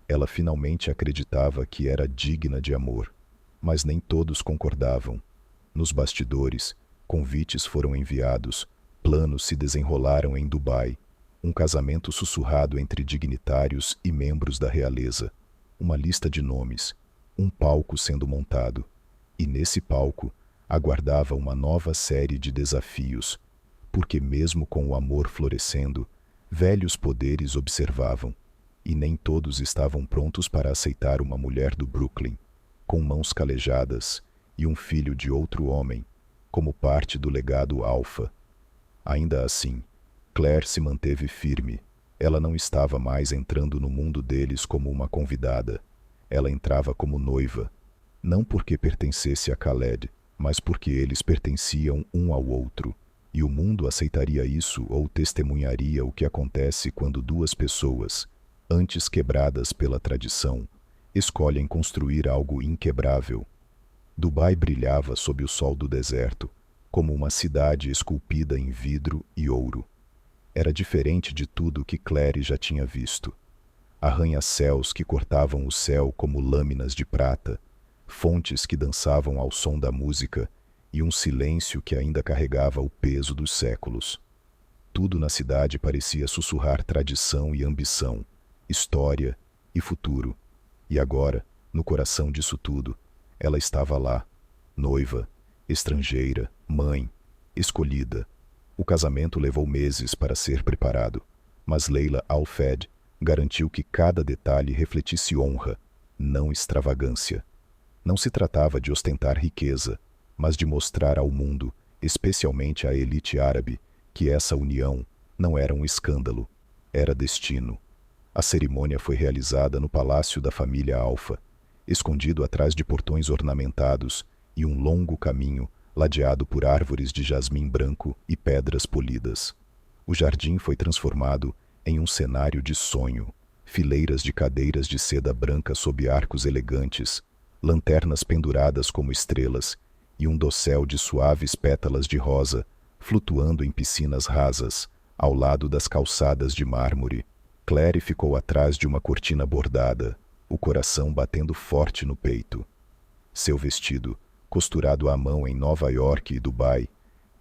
Ela finalmente acreditava que era digna de amor, mas nem todos concordavam. Nos bastidores, convites foram enviados, planos se desenrolaram em Dubai, um casamento sussurrado entre dignitários e membros da realeza, uma lista de nomes, um palco sendo montado, e nesse palco aguardava uma nova série de desafios, porque mesmo com o amor florescendo, velhos poderes observavam, e nem todos estavam prontos para aceitar uma mulher do Brooklyn, com mãos calejadas e um filho de outro homem, como parte do legado alfa. Ainda assim, Claire se manteve firme. Ela não estava mais entrando no mundo deles como uma convidada. Ela entrava como noiva, não porque pertencesse a Khaled, mas porque eles pertenciam um ao outro, e o mundo aceitaria isso ou testemunharia o que acontece quando duas pessoas, antes quebradas pela tradição, escolhem construir algo inquebrável. Dubai brilhava sob o sol do deserto, como uma cidade esculpida em vidro e ouro. Era diferente de tudo que Claire já tinha visto. Arranha-céus que cortavam o céu como lâminas de prata, fontes que dançavam ao som da música e um silêncio que ainda carregava o peso dos séculos. Tudo na cidade parecia sussurrar tradição e ambição, história e futuro. E agora, no coração disso tudo, ela estava lá, noiva, estrangeira, mãe, escolhida. O casamento levou meses para ser preparado, mas Leila Al-Fed garantiu que cada detalhe refletisse honra, não extravagância. Não se tratava de ostentar riqueza, mas de mostrar ao mundo, especialmente à elite árabe, que essa união não era um escândalo, era destino. A cerimônia foi realizada no palácio da família Alfa, escondido atrás de portões ornamentados e um longo caminho ladeado por árvores de jasmim branco e pedras polidas. O jardim foi transformado em um cenário de sonho, fileiras de cadeiras de seda branca sob arcos elegantes, lanternas penduradas como estrelas e um dossel de suaves pétalas de rosa flutuando em piscinas rasas, ao lado das calçadas de mármore. Claire ficou atrás de uma cortina bordada, o coração batendo forte no peito. Seu vestido, costurado à mão em Nova York e Dubai,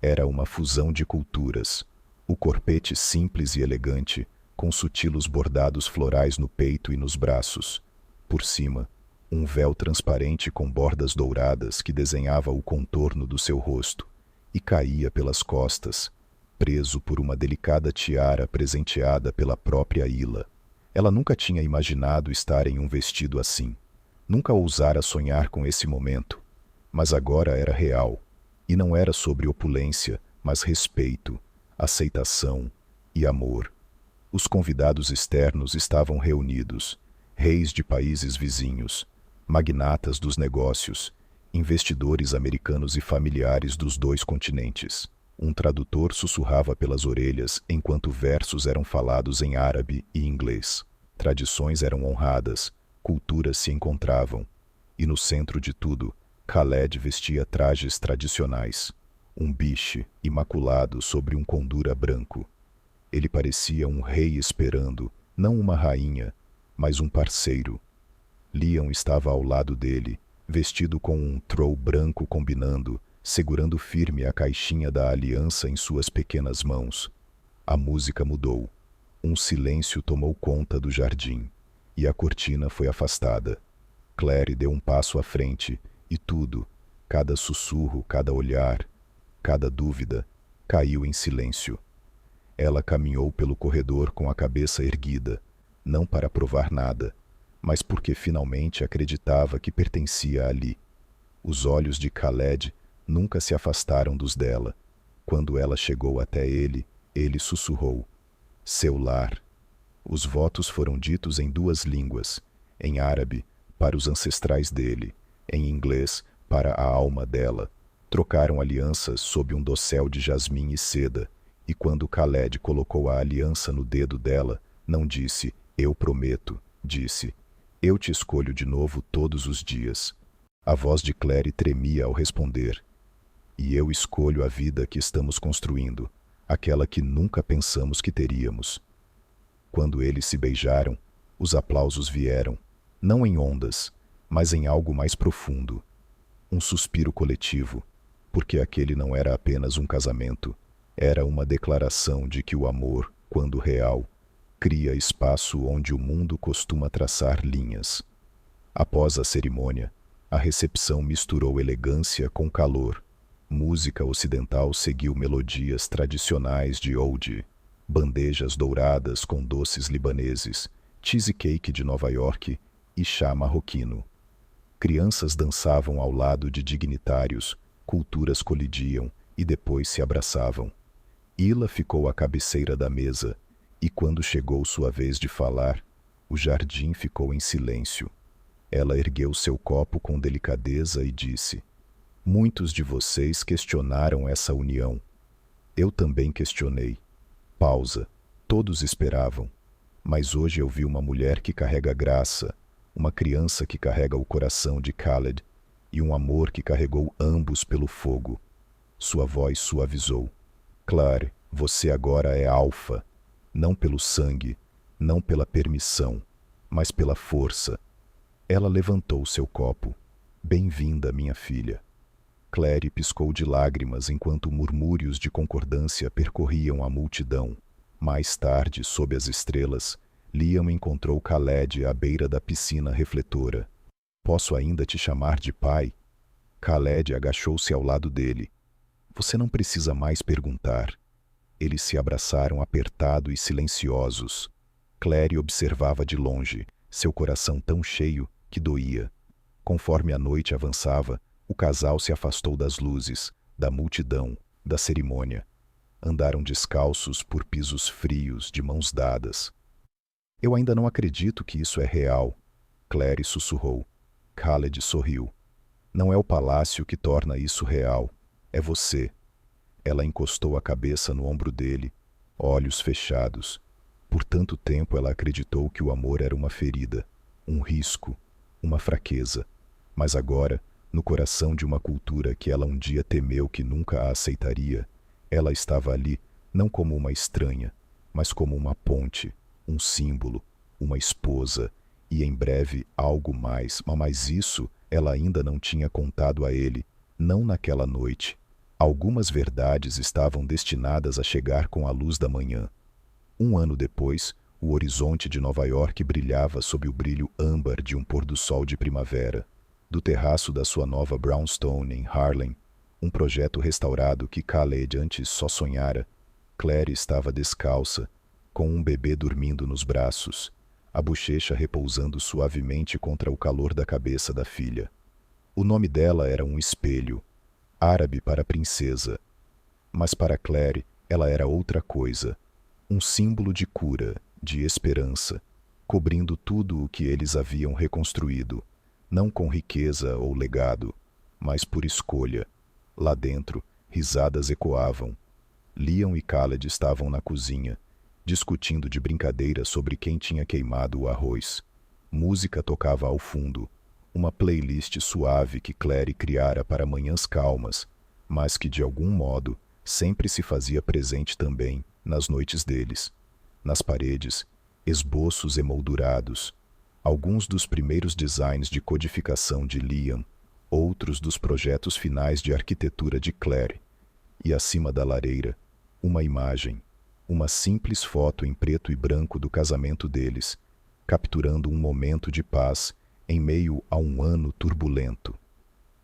era uma fusão de culturas. O corpete simples e elegante, com sutilos bordados florais no peito e nos braços. Por cima, um véu transparente com bordas douradas que desenhava o contorno do seu rosto e caía pelas costas, preso por uma delicada tiara presenteada pela própria Hila. Ela nunca tinha imaginado estar em um vestido assim. Nunca ousara sonhar com esse momento. Mas agora era real, e não era sobre opulência, mas respeito, aceitação e amor. Os convidados externos estavam reunidos, reis de países vizinhos, magnatas dos negócios, investidores americanos e familiares dos dois continentes. Um tradutor sussurrava pelas orelhas enquanto versos eram falados em árabe e inglês. Tradições eram honradas, culturas se encontravam. E no centro de tudo, Khaled vestia trajes tradicionais. Um biche imaculado sobre um condura branco. Ele parecia um rei esperando, não uma rainha, mas um parceiro. Leon estava ao lado dele, vestido com um throw branco combinando, segurando firme a caixinha da aliança em suas pequenas mãos. A música mudou. Um silêncio tomou conta do jardim, e a cortina foi afastada. Claire deu um passo à frente, e tudo, cada sussurro, cada olhar, cada dúvida, caiu em silêncio. Ela caminhou pelo corredor com a cabeça erguida, não para provar nada, mas porque finalmente acreditava que pertencia ali. Os olhos de Khaled nunca se afastaram dos dela. Quando ela chegou até ele, ele sussurrou: "Seu lar." Os votos foram ditos em duas línguas, em árabe, para os ancestrais dele, em inglês, para a alma dela. Trocaram alianças sob um dossel de jasmim e seda, e quando Khaled colocou a aliança no dedo dela, não disse, "Eu prometo", disse, "Eu te escolho de novo todos os dias." A voz de Claire tremia ao responder, "E eu escolho a vida que estamos construindo, aquela que nunca pensamos que teríamos." Quando eles se beijaram, os aplausos vieram, não em ondas, mas em algo mais profundo. Um suspiro coletivo, porque aquele não era apenas um casamento, era uma declaração de que o amor, quando real, cria espaço onde o mundo costuma traçar linhas. Após a cerimônia, a recepção misturou elegância com calor. Música ocidental seguiu melodias tradicionais de oud, bandejas douradas com doces libaneses, cheesecake de Nova York e chá marroquino. Crianças dançavam ao lado de dignitários, culturas colidiam e depois se abraçavam. Ila ficou à cabeceira da mesa, e quando chegou sua vez de falar, o jardim ficou em silêncio. Ela ergueu seu copo com delicadeza e disse: "Muitos de vocês questionaram essa união. Eu também questionei." Pausa. Todos esperavam. Mas hoje eu vi uma mulher que carrega graça, uma criança que carrega o coração de Khaled, e um amor que carregou ambos pelo fogo. Sua voz suavizou. "Claire, você agora é alfa, não pelo sangue, não pela permissão, mas pela força." Ela levantou seu copo. "Bem-vinda, minha filha." Claire piscou de lágrimas enquanto murmúrios de concordância percorriam a multidão. Mais tarde, sob as estrelas, Liam encontrou Khaled à beira da piscina refletora. "Posso ainda te chamar de pai?" Khaled agachou-se ao lado dele. "Você não precisa mais perguntar." Eles se abraçaram apertado e silenciosos. Claire observava de longe, seu coração tão cheio que doía. Conforme a noite avançava, o casal se afastou das luzes, da multidão, da cerimônia. Andaram descalços por pisos frios, de mãos dadas. "Eu ainda não acredito que isso é real", Claire sussurrou. Khaled sorriu. "Não é o palácio que torna isso real, é você." Ela encostou a cabeça no ombro dele, olhos fechados. Por tanto tempo ela acreditou que o amor era uma ferida, um risco, uma fraqueza. Mas agora, no coração de uma cultura que ela um dia temeu que nunca a aceitaria, ela estava ali, não como uma estranha, mas como uma ponte, um símbolo, uma esposa, e em breve algo mais, mas isso ela ainda não tinha contado a ele, não naquela noite. Algumas verdades estavam destinadas a chegar com a luz da manhã. Um ano depois, o horizonte de Nova York brilhava sob o brilho âmbar de um pôr-do-sol de primavera. Do terraço da sua nova brownstone em Harlem, um projeto restaurado que Khaled antes só sonhara, Claire estava descalça, com um bebê dormindo nos braços, a bochecha repousando suavemente contra o calor da cabeça da filha. O nome dela era um espelho, árabe para princesa. Mas para Claire, ela era outra coisa, um símbolo de cura, de esperança, cobrindo tudo o que eles haviam reconstruído, não com riqueza ou legado, mas por escolha. Lá dentro, risadas ecoavam. Liam e Khaled estavam na cozinha, discutindo de brincadeira sobre quem tinha queimado o arroz. Música tocava ao fundo, uma playlist suave que Claire criara para manhãs calmas, mas que de algum modo sempre se fazia presente também nas noites deles. Nas paredes, esboços emoldurados, alguns dos primeiros designs de codificação de Liam, outros dos projetos finais de arquitetura de Claire, e acima da lareira, uma imagem, uma simples foto em preto e branco do casamento deles, capturando um momento de paz em meio a um ano turbulento.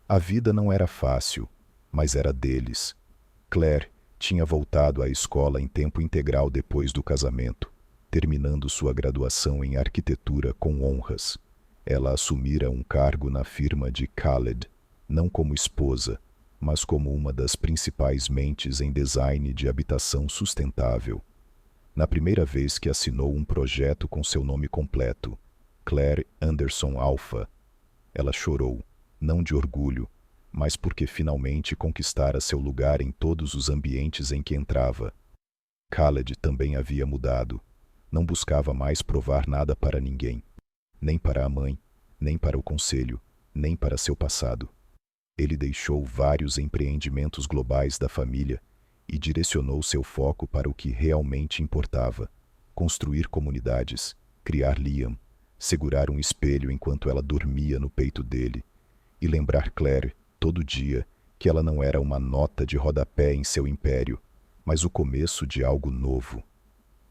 A vida não era fácil, mas era deles. Claire tinha voltado à escola em tempo integral depois do casamento, terminando sua graduação em arquitetura com honras. Ela assumira um cargo na firma de Khaled, não como esposa, mas como uma das principais mentes em design de habitação sustentável. Na primeira vez que assinou um projeto com seu nome completo, Claire Anderson Alpha, ela chorou, não de orgulho, mas porque finalmente conquistara seu lugar em todos os ambientes em que entrava. Khaled também havia mudado. Não buscava mais provar nada para ninguém, nem para a mãe, nem para o conselho, nem para seu passado. Ele deixou vários empreendimentos globais da família e direcionou seu foco para o que realmente importava: construir comunidades, criar Liam, segurar um espelho enquanto ela dormia no peito dele e lembrar Claire, todo dia, que ela não era uma nota de rodapé em seu império, mas o começo de algo novo.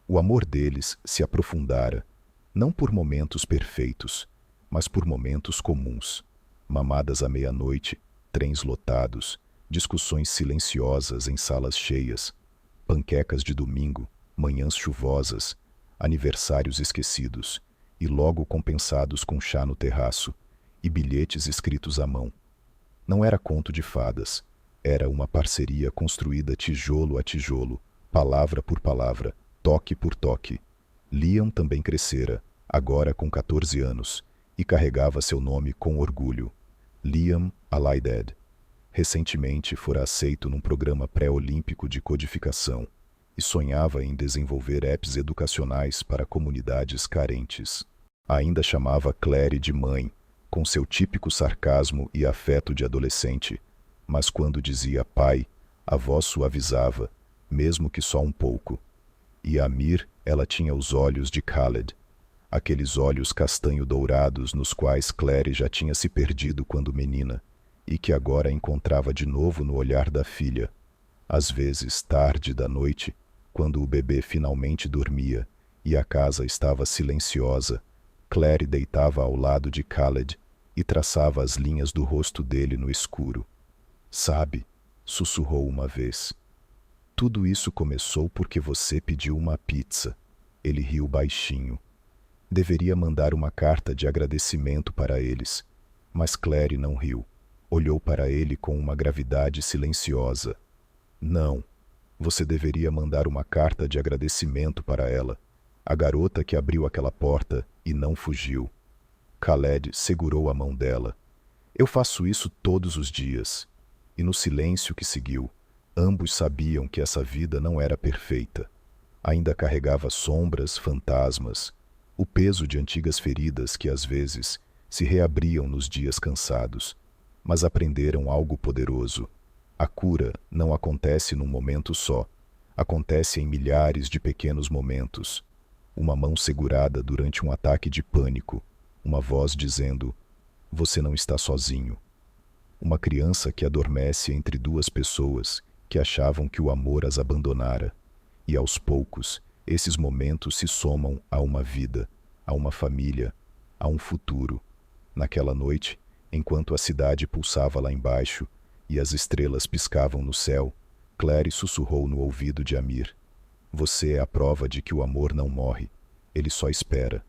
O amor deles se aprofundara, não por momentos perfeitos, mas por momentos comuns. Mamadas à meia-noite, trens lotados, discussões silenciosas em salas cheias, panquecas de domingo, manhãs chuvosas, aniversários esquecidos, e logo compensados com chá no terraço, e bilhetes escritos à mão. Não era conto de fadas, era uma parceria construída tijolo a tijolo, palavra por palavra, toque por toque. Liam também crescera, agora com 14 anos, e carregava seu nome com orgulho. Liam Alaidad. Recentemente fora aceito num programa pré-olímpico de codificação e sonhava em desenvolver apps educacionais para comunidades carentes. Ainda chamava Claire de mãe, com seu típico sarcasmo e afeto de adolescente, mas quando dizia pai, a voz suavizava, mesmo que só um pouco. E a Amir, ela tinha os olhos de Khaled, aqueles olhos castanho-dourados nos quais Claire já tinha se perdido quando menina, e que agora encontrava de novo no olhar da filha. Às vezes, tarde da noite, quando o bebê finalmente dormia e a casa estava silenciosa, Claire deitava ao lado de Khaled e traçava as linhas do rosto dele no escuro. Sabe, sussurrou uma vez. Tudo isso começou porque você pediu uma pizza. Ele riu baixinho. Deveria mandar uma carta de agradecimento para eles, mas Claire não riu. Olhou para ele com uma gravidade silenciosa. Não, você deveria mandar uma carta de agradecimento para ela, a garota que abriu aquela porta e não fugiu. Khaled segurou a mão dela. Eu faço isso todos os dias. E no silêncio que seguiu, ambos sabiam que essa vida não era perfeita. Ainda carregava sombras, fantasmas, o peso de antigas feridas que às vezes se reabriam nos dias cansados. Mas aprenderam algo poderoso. A cura não acontece num momento só. Acontece em milhares de pequenos momentos. Uma mão segurada durante um ataque de pânico. Uma voz dizendo, você não está sozinho. Uma criança que adormece entre duas pessoas que achavam que o amor as abandonara. E aos poucos, esses momentos se somam a uma vida, a uma família, a um futuro. Naquela noite, enquanto a cidade pulsava lá embaixo e as estrelas piscavam no céu, Claire sussurrou no ouvido de Amir. Você é a prova de que o amor não morre. Ele só espera.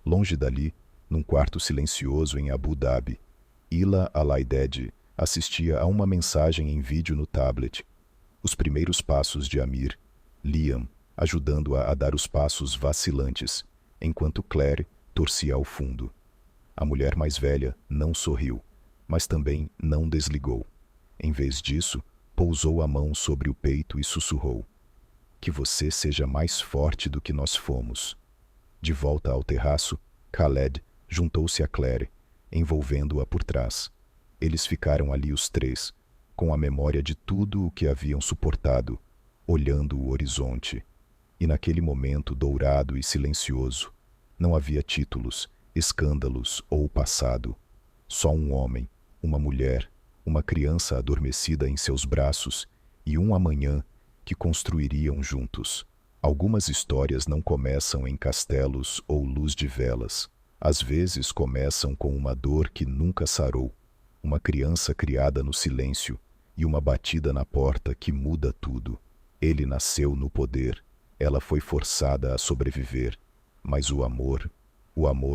Longe dali, num quarto silencioso em Abu Dhabi, Ila Alaidad assistia a uma mensagem em vídeo no tablet. Os primeiros passos de Amir, Liam, ajudando-a a dar os passos vacilantes, enquanto Claire torcia ao fundo. A mulher mais velha não sorriu. mas também não desligou. Em vez disso, pousou a mão sobre o peito e sussurrou: "Que você seja mais forte do que nós fomos." De volta ao terraço, Khaled juntou-se a Claire, envolvendo-a por trás. Eles ficaram ali os três, com a memória de tudo o que haviam suportado, olhando o horizonte. E naquele momento dourado e silencioso, não havia títulos, escândalos ou passado. Só um homem, uma mulher, uma criança adormecida em seus braços e um amanhã que construiriam juntos. Algumas histórias não começam em castelos ou luz de velas. Às vezes começam com uma dor que nunca sarou, uma criança criada no silêncio e uma batida na porta que muda tudo. Ele nasceu no poder, ela foi forçada a sobreviver, mas o amor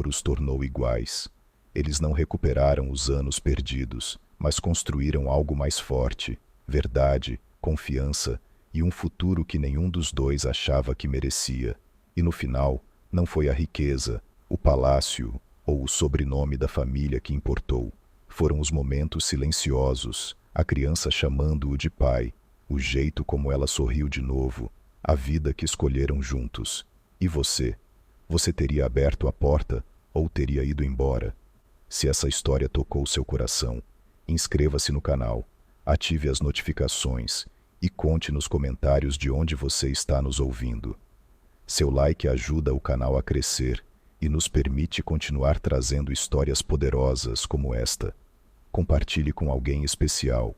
os tornou iguais. Eles não recuperaram os anos perdidos, mas construíram algo mais forte, verdade, confiança e um futuro que nenhum dos dois achava que merecia. E no final, não foi a riqueza, o palácio ou o sobrenome da família que importou. Foram os momentos silenciosos, a criança chamando-o de pai, o jeito como ela sorriu de novo, a vida que escolheram juntos. E você? Você teria aberto a porta ou teria ido embora? Se essa história tocou seu coração, inscreva-se no canal, ative as notificações e conte nos comentários de onde você está nos ouvindo. Seu like ajuda o canal a crescer e nos permite continuar trazendo histórias poderosas como esta. Compartilhe com alguém especial